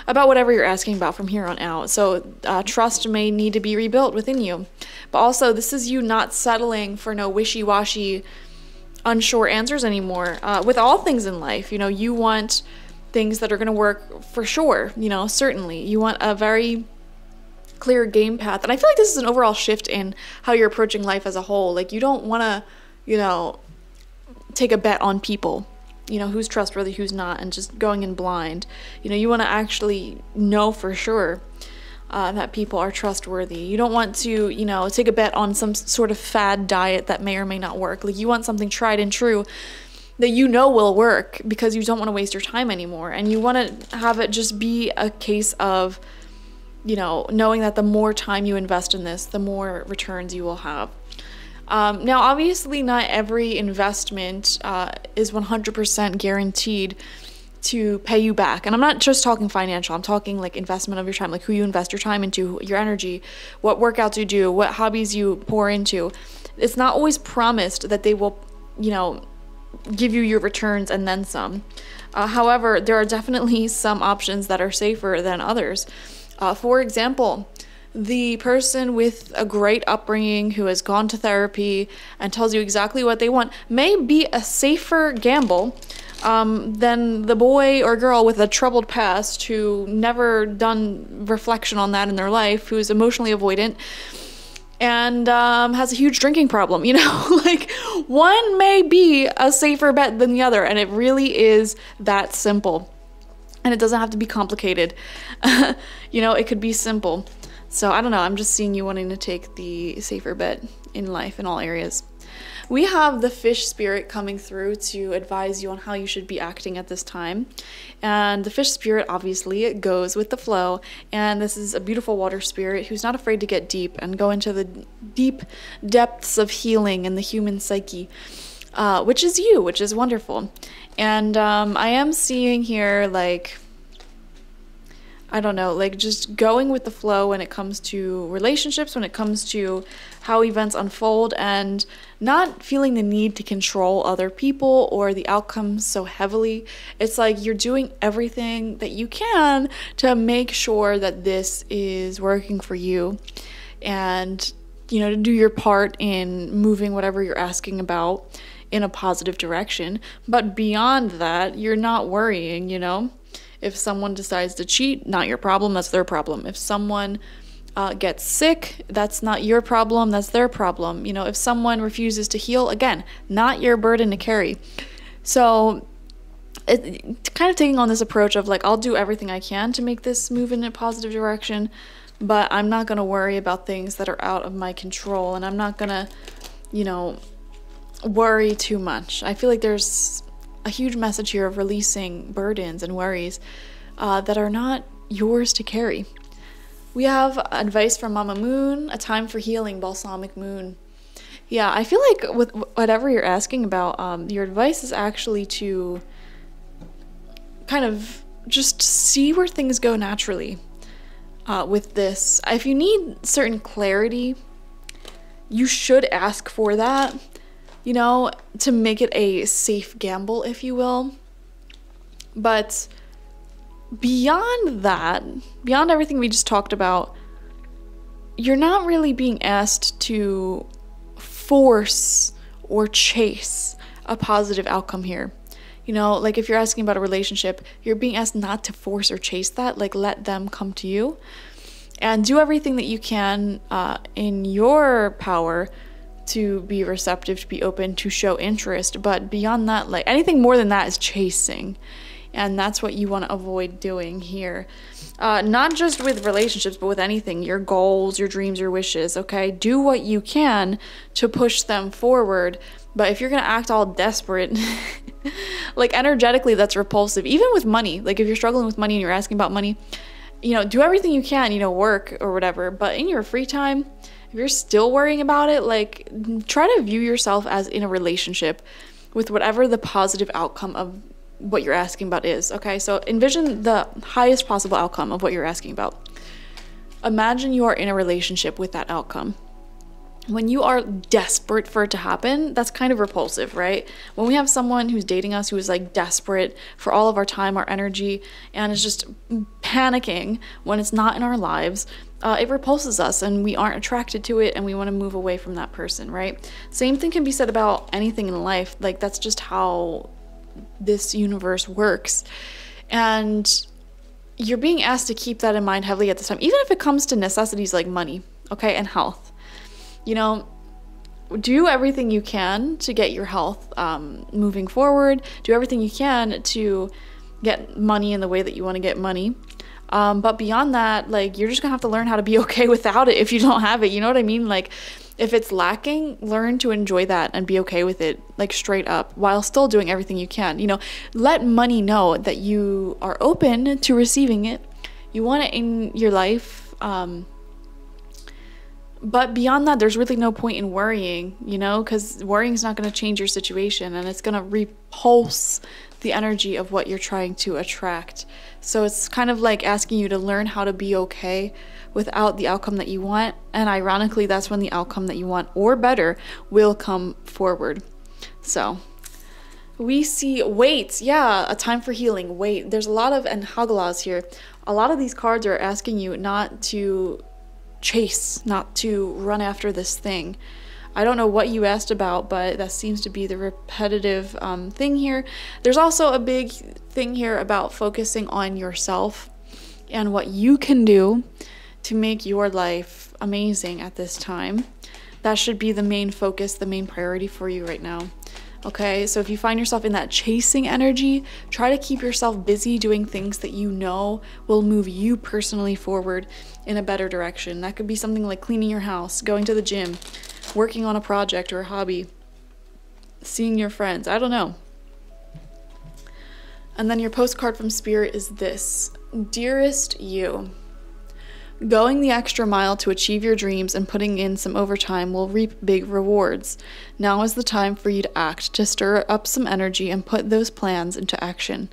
about whatever you're asking about from here on out. So trust may need to be rebuilt within you. But also, this is you not settling for no wishy-washy, unsure answers anymore. With all things in life, you know, you want things that are going to work for sure, you know, certainly. You want a very clear game path. And I feel like this is an overall shift in how you're approaching life as a whole. Like, you don't want to, you know, take a bet on people, you know, who's trustworthy, who's not, and just going in blind. You know, you want to actually know for sure that people are trustworthy. You don't want to, you know, take a bet on some sort of fad diet that may or may not work. Like, you want something tried and true that you know will work, because you don't want to waste your time anymore. And you want to have it just be a case of, you know, knowing that the more time you invest in this, the more returns you will have. Now, obviously, not every investment is 100% guaranteed to pay you back. And I'm not just talking financial. I'm talking like investment of your time, like who you invest your time into, your energy, what workouts you do, what hobbies you pour into. It's not always promised that they will, you know, give you your returns and then some. However, there are definitely some options that are safer than others. For example, the person with a great upbringing who has gone to therapy and tells you exactly what they want may be a safer gamble than the boy or girl with a troubled past who never done reflection on that in their life, who is emotionally avoidant and has a huge drinking problem. You know, like, one may be a safer bet than the other, and it really is that simple. And it doesn't have to be complicated. You know, it could be simple. So I don't know, I'm just seeing you wanting to take the safer bet in life in all areas. We have the fish spirit coming through to advise you on how you should be acting at this time. And the fish spirit, obviously, it goes with the flow. And this is a beautiful water spirit who's not afraid to get deep and go into the deep depths of healing in the human psyche, which is you, which is wonderful. And I am seeing here, like, I don't know, like, just going with the flow when it comes to relationships, when it comes to how events unfold, and not feeling the need to control other people or the outcomes so heavily. It's like you're doing everything that you can to make sure that this is working for you, and, you know, to do your part in moving whatever you're asking about in a positive direction. But beyond that, you're not worrying, you know? If someone decides to cheat, not your problem, that's their problem. If someone gets sick, that's not your problem, that's their problem. You know, if someone refuses to heal, again, not your burden to carry. So kind of taking on this approach of like, I'll do everything I can to make this move in a positive direction, but I'm not going to worry about things that are out of my control, and I'm not going to, you know, worry too much. I feel like there's a huge message here of releasing burdens and worries that are not yours to carry. We have advice from Mama Moon, a time for healing, balsamic moon. Yeah, I feel like with whatever you're asking about, your advice is actually to kind of just see where things go naturally with this. If you need certain clarity, you should ask for that, you know, to make it a safe gamble, if you will. But beyond that, beyond everything we just talked about, you're not really being asked to force or chase a positive outcome here. You know, like if you're asking about a relationship, you're being asked not to force or chase that, like let them come to you. And do everything that you can in your power to be receptive, to be open, to show interest. But beyond that, like anything more than that is chasing. And that's what you want to avoid doing here. Not just with relationships, but with anything, your goals, your dreams, your wishes, okay? Do what you can to push them forward. But if you're going to act all desperate, like energetically, that's repulsive. Even with money, like if you're struggling with money and you're asking about money, you know, do everything you can, you know, work or whatever. But in your free time, if you're still worrying about it, like try to view yourself as in a relationship with whatever the positive outcome of what you're asking about is, okay? So envision the highest possible outcome of what you're asking about. Imagine you are in a relationship with that outcome. When you are desperate for it to happen, that's kind of repulsive, right? When we have someone who's dating us who is like desperate for all of our time, our energy, and is just panicking when it's not in our lives, it repulses us and we aren't attracted to it and we want to move away from that person, right? Same thing can be said about anything in life. Like, that's just how this universe works. And you're being asked to keep that in mind heavily at this time, even if it comes to necessities like money, okay, and health. You know, do everything you can to get your health moving forward. Do everything you can to get money in the way that you want to get money. But beyond that, like, you're just gonna have to learn how to be okay without it if you don't have it. You know what I mean? Like, if it's lacking, learn to enjoy that and be okay with it, like, straight up, while still doing everything you can. You know, let money know that you are open to receiving it. You want it in your life. But beyond that, there's really no point in worrying, you know, because worrying is not going to change your situation, and it's going to repulse the energy of what you're trying to attract. So it's kind of like asking you to learn how to be okay without the outcome that you want. And ironically, that's when the outcome that you want, or better, will come forward. So we see wait, yeah, a time for healing. Wait, there's a lot of enhagalas here. A lot of these cards are asking you not to chase, not to run after this thing. I don't know what you asked about, but that seems to be the repetitive thing here. There's also a big thing here about focusing on yourself and what you can do to make your life amazing at this time. That should be the main focus, the main priority for you right now. Okay, so if you find yourself in that chasing energy, try to keep yourself busy doing things that you know will move you personally forward in a better direction. That could be something like cleaning your house, going to the gym, working on a project or a hobby, seeing your friends, I don't know. And then your postcard from Spirit is this: Dearest you, going the extra mile to achieve your dreams and putting in some overtime will reap big rewards. Now is the time for you to act, to stir up some energy and put those plans into action.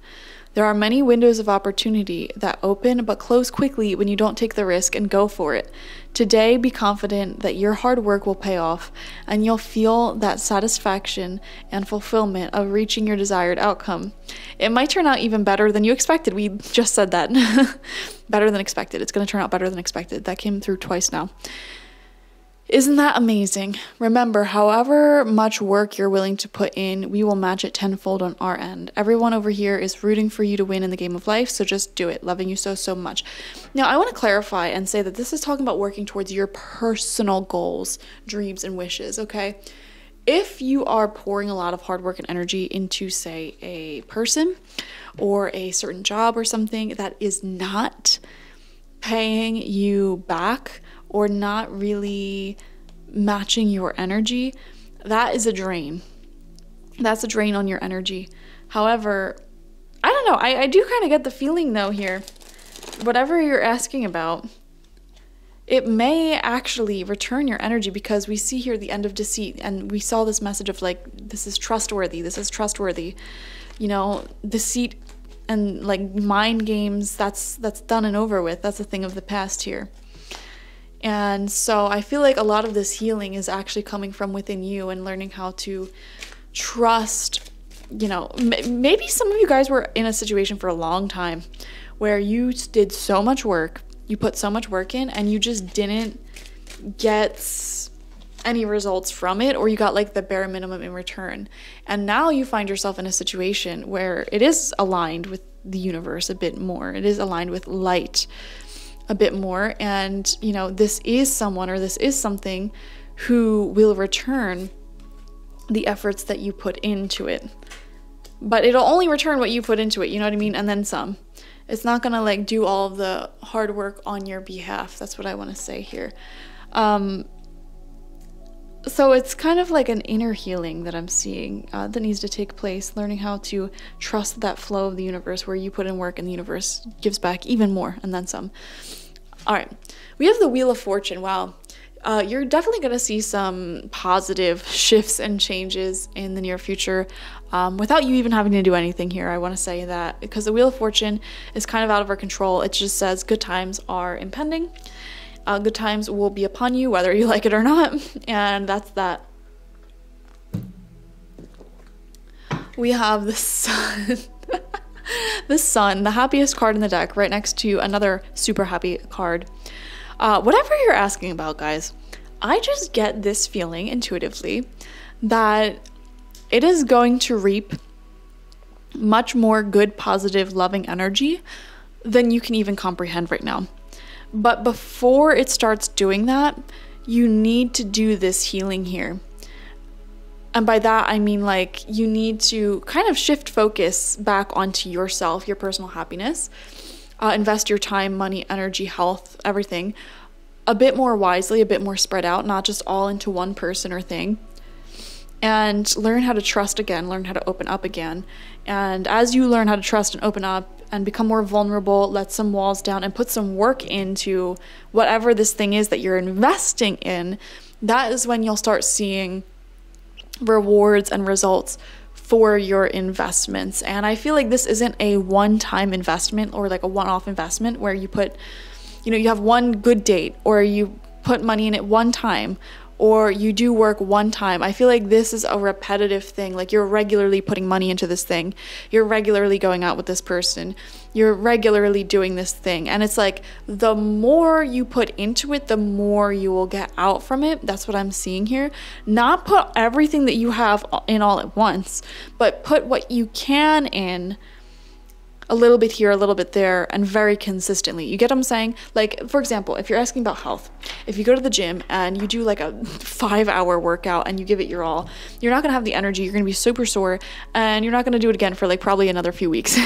There are many windows of opportunity that open but close quickly when you don't take the risk and go for it. Today, be confident that your hard work will pay off, and you'll feel that satisfaction and fulfillment of reaching your desired outcome. It might turn out even better than you expected. We just said that. Better than expected. It's going to turn out better than expected. That came through twice now. Isn't that amazing? Remember, however much work you're willing to put in, we will match it tenfold on our end. Everyone over here is rooting for you to win in the game of life, so just do it. Loving you so, so much. Now, I want to clarify and say that this is talking about working towards your personal goals, dreams, and wishes, okay? If you are pouring a lot of hard work and energy into, say, a person or a certain job or something that is not paying you back, or not really matching your energy, that is a drain. That's a drain on your energy. However, I don't know, I do kind of get the feeling though here, whatever you're asking about, it may actually return your energy, because we see here the end of deceit, and we saw this message of like, this is trustworthy, you know, deceit and like mind games, that's done and over with. That's a thing of the past here. And so I feel like a lot of this healing is actually coming from within you and learning how to trust, you know, maybe some of you guys were in a situation for a long time where you did so much work, you put so much work in, and you just didn't get any results from it, or you got like the bare minimum in return. And now you find yourself in a situation where it is aligned with the universe a bit more. It is aligned with light a bit more, and you know, this is someone or this is something who will return the efforts that you put into it. But it'll only return what you put into it, you know what I mean? And then some. It's not gonna like do all of the hard work on your behalf. That's what I want to say here. So it's kind of like an inner healing that I'm seeing that needs to take place, learning how to trust that flow of the universe where you put in work and the universe gives back even more and then some. All right, we have the Wheel of Fortune. Wow. You're definitely going to see some positive shifts and changes in the near future without you even having to do anything here. I want to say that because the Wheel of Fortune is kind of out of our control. It just says good times are impending. Good times will be upon you, whether you like it or not. And that's that. We have the Sun. The Sun, the happiest card in the deck, right next to another super happy card. Whatever you're asking about, guys, I just get this feeling intuitively that it is going to reap much more good, positive, loving energy than you can even comprehend right now. But before it starts doing that, you need to do this healing here. And by that, I mean, like, you need to kind of shift focus back onto yourself, your personal happiness, invest your time, money, energy, health, everything a bit more wisely, a bit more spread out, not just all into one person or thing. And learn how to trust again, learn how to open up again. And as you learn how to trust and open up and become more vulnerable, let some walls down and put some work into whatever this thing is that you're investing in, that is when you'll start seeing rewards and results for your investments. And I feel like this isn't a one-time investment or like a one-off investment where you put, you have one good date, or you put money in it one time, or you do work one time. I feel like this is a repetitive thing. Like, you're regularly putting money into this thing. You're regularly going out with this person. You're regularly doing this thing. And it's like, the more you put into it, the more you will get out from it. That's what I'm seeing here. Not put everything that you have in all at once, but put what you can in, a little bit here, a little bit there, and very consistently. You get what I'm saying? Like, for example, if you're asking about health, if you go to the gym and you do like a 5-hour workout and you give it your all, you're not gonna have the energy, you're gonna be super sore, and you're not gonna do it again for like probably another few weeks.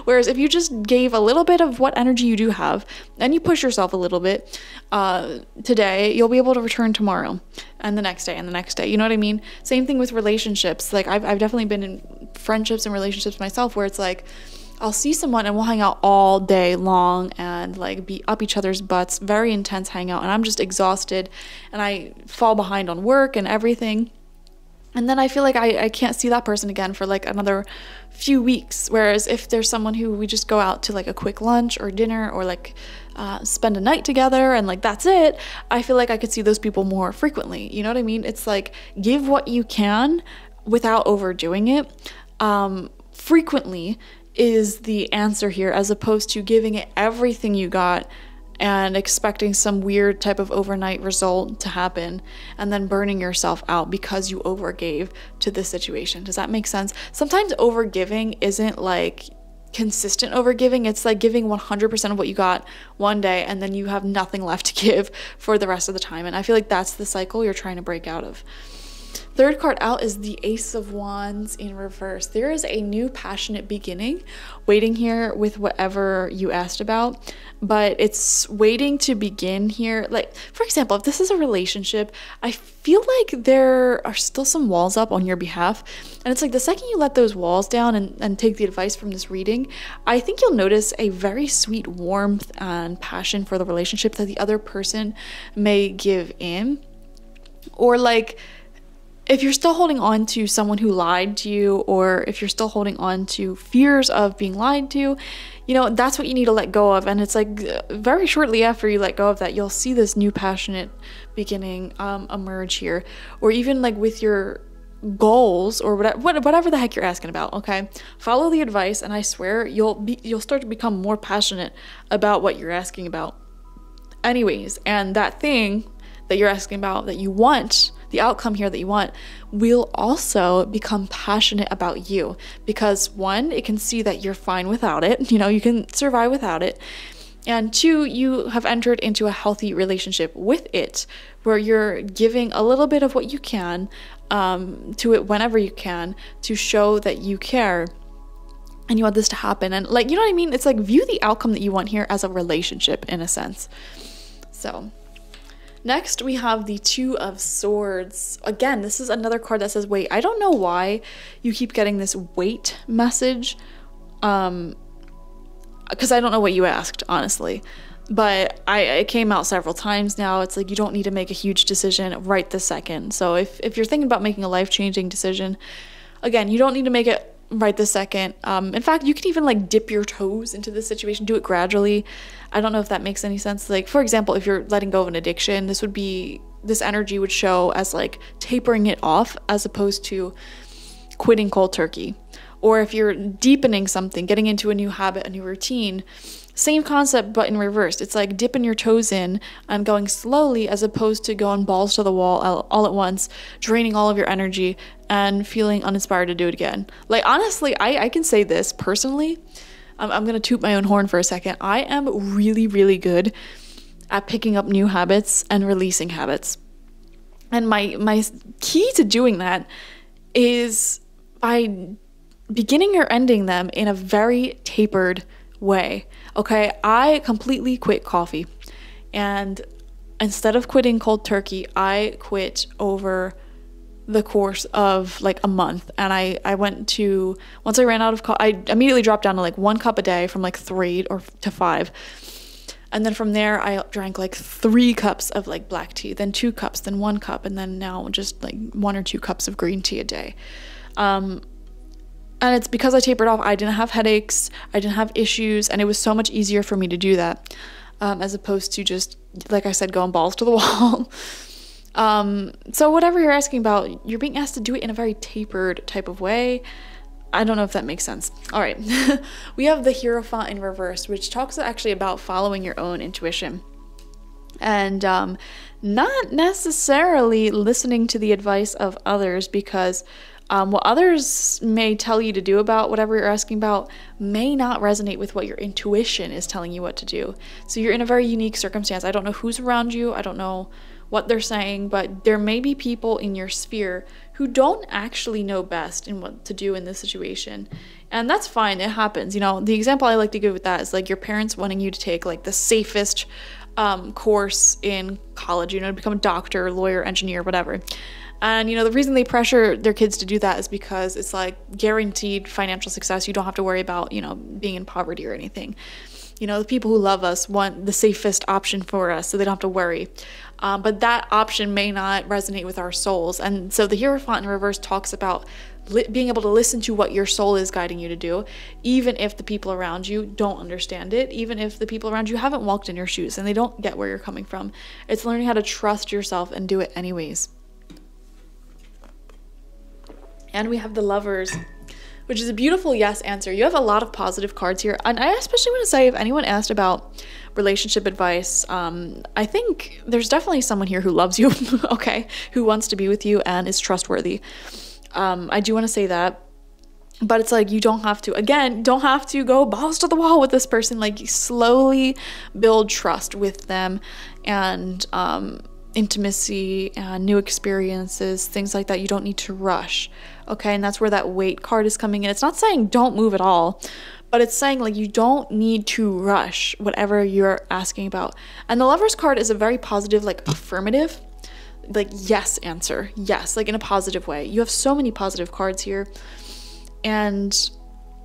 Whereas if you just gave a little bit of what energy you do have and you push yourself a little bit today, you'll be able to return tomorrow and the next day and the next day. You know what I mean? Same thing with relationships. Like, I've definitely been in friendships and relationships myself where it's like, I'll see someone and we'll hang out all day long and like be up each other's butts, very intense hangout, and I'm just exhausted and I fall behind on work and everything. And then I feel like I can't see that person again for like another few weeks. Whereas if there's someone who we just go out to like a quick lunch or dinner or like spend a night together and like that's it, I feel like I could see those people more frequently. You know what I mean? It's like, give what you can without overdoing it. Frequently is the answer here, as opposed to giving it everything you got and expecting some weird type of overnight result to happen and then burning yourself out because you overgave to this situation. Does that make sense? Sometimes overgiving isn't like consistent overgiving. It's like giving 100% of what you got one day and then you have nothing left to give for the rest of the time. And I feel like that's the cycle you're trying to break out of. Third card out is the Ace of Wands in reverse. There is a new passionate beginning waiting here with whatever you asked about, but it's waiting to begin here. Like, for example, if this is a relationship, I feel like there are still some walls up on your behalf. And it's like the second you let those walls down and take the advice from this reading, I think you'll notice a very sweet warmth and passion for the relationship that the other person may give in. Or like, if you're still holding on to someone who lied to you, or if you're still holding on to fears of being lied to, that's what you need to let go of. And it's like very shortly after you let go of that, you'll see this new passionate beginning emerge here. Or even like with your goals or whatever the heck you're asking about, okay? Follow the advice and I swear you'll start to become more passionate about what you're asking about. Anyways, and that thing that you're asking about that you want, the outcome here that you want, will also become passionate about you, because one, it can see that you're fine without it, you can survive without it, and two, you have entered into a healthy relationship with it where you're giving a little bit of what you can to it whenever you can to show that you care and you want this to happen. And like, you know what I mean? It's like, view the outcome that you want here as a relationship in a sense. So next, we have the Two of Swords. Again, this is another card that says wait. I don't know why you keep getting this wait message, because I don't know what you asked, honestly. But it came out several times now. It's like, you don't need to make a huge decision right this second. So if you're thinking about making a life-changing decision, again, you don't need to make it right this second. In fact, you can even like dip your toes into this situation, do it gradually. I don't know if that makes any sense. Like, for example, if you're letting go of an addiction, this energy would show as like tapering it off as opposed to quitting cold turkey. Or if you're deepening something, getting into a new habit, a new routine, same concept, but in reverse. It's like dipping your toes in and going slowly as opposed to going balls to the wall all at once, draining all of your energy and feeling uninspired to do it again. Like, honestly, I can say this personally. I'm going to toot my own horn for a second. I am really, really good at picking up new habits and releasing habits. And my key to doing that is by beginning or ending them in a very tapered way. Okay, I completely quit coffee, and instead of quitting cold turkey, I quit over the course of like a month. And I went to, once I ran out of I immediately dropped down to like 1 cup a day from like 3 to 5. And then from there, I drank like 3 cups of like black tea, then 2 cups, then 1 cup, and then now just like 1 or 2 cups of green tea a day. And it's because I tapered off. I didn't have headaches, I didn't have issues, and it was so much easier for me to do that, as opposed to just, like I said, going balls to the wall. So whatever you're asking about, you're being asked to do it in a very tapered type of way. I don't know if that makes sense. All right. We have the Hierophant in reverse, which talks actually about following your own intuition. And not necessarily listening to the advice of others, because what others may tell you to do about whatever you're asking about may not resonate with what your intuition is telling you what to do. So you're in a very unique circumstance. I don't know who's around you. I don't know what they're saying, but there may be people in your sphere who don't actually know best in what to do in this situation. And that's fine. It happens. You know, the example I like to give with that is like your parents wanting you to take like the safest course in college, you know, to become a doctor, lawyer, engineer, whatever. And, you know, the reason they pressure their kids to do that is because it's like guaranteed financial success. You don't have to worry about, you know, being in poverty or anything. You know, the people who love us want the safest option for us so they don't have to worry. But that option may not resonate with our souls. And so the Hierophant in reverse talks about being able to listen to what your soul is guiding you to do, even if the people around you don't understand it, even if the people around you haven't walked in your shoes and they don't get where you're coming from. It's learning how to trust yourself and do it anyways. And we have the Lovers, which is a beautiful yes answer. You have a lot of positive cards here. And I especially want to say, if anyone asked about relationship advice, I think there's definitely someone here who loves you, okay, who wants to be with you and is trustworthy. I do want to say that. But it's like, you don't have to, again, don't have to go balls to the wall with this person. Like, you slowly build trust with them, and intimacy and new experiences, things like that. You don't need to rush, okay? And that's where that wait card is coming in. It's not saying don't move at all, but it's saying like you don't need to rush whatever you're asking about. And the Lovers card is a very positive, like affirmative, like yes answer, yes, like in a positive way. You have so many positive cards here, and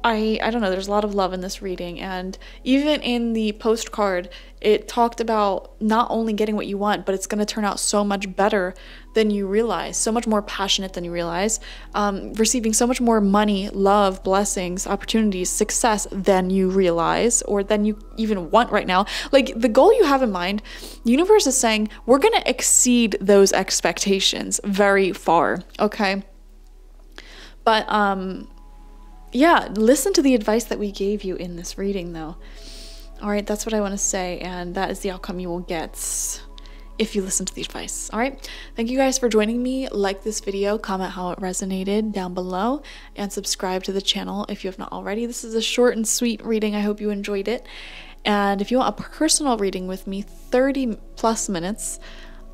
I don't know, there's a lot of love in this reading. And even in the postcard, it talked about not only getting what you want, but it's going to turn out so much better than you realize, so much more passionate than you realize, receiving so much more money, love, blessings, opportunities, success than you realize, or than you even want right now. Like, the goal you have in mind, the universe is saying, we're going to exceed those expectations very far, okay? But, yeah, listen to the advice that we gave you in this reading, though. All right, that's what I want to say, and that is the outcome you will get if you listen to the advice. All right, thank you guys for joining me. Like this video, comment how it resonated down below, and subscribe to the channel if you have not already. This is a short and sweet reading. I hope you enjoyed it. And if you want a personal reading with me, 30 plus minutes,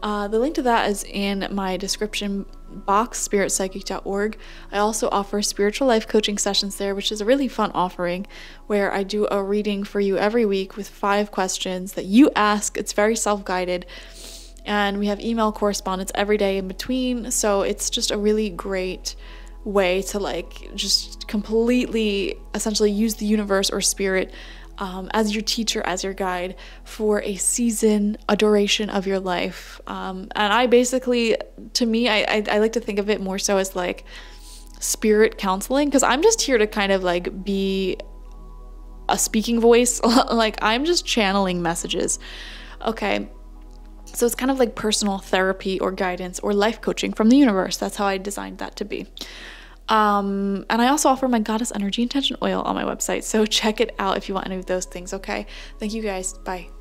the link to that is in my description box, spiritpsychic.org. I also offer spiritual life coaching sessions there, which is a really fun offering where I do a reading for you every week with 5 questions that you ask. It's very self-guided, and we have email correspondence every day in between. So it's just a really great way to like just completely essentially use the universe or spirit as your teacher, as your guide for a season, a duration of your life. And I basically, to me, I like to think of it more so as like spirit counseling, because I'm just here to kind of like be a speaking voice. Like I'm just channeling messages. Okay. So it's kind of like personal therapy or guidance or life coaching from the universe. That's how I designed that to be. And I also offer my goddess energy intention oil on my website. So check it out if you want any of those things. Okay. Thank you guys. Bye.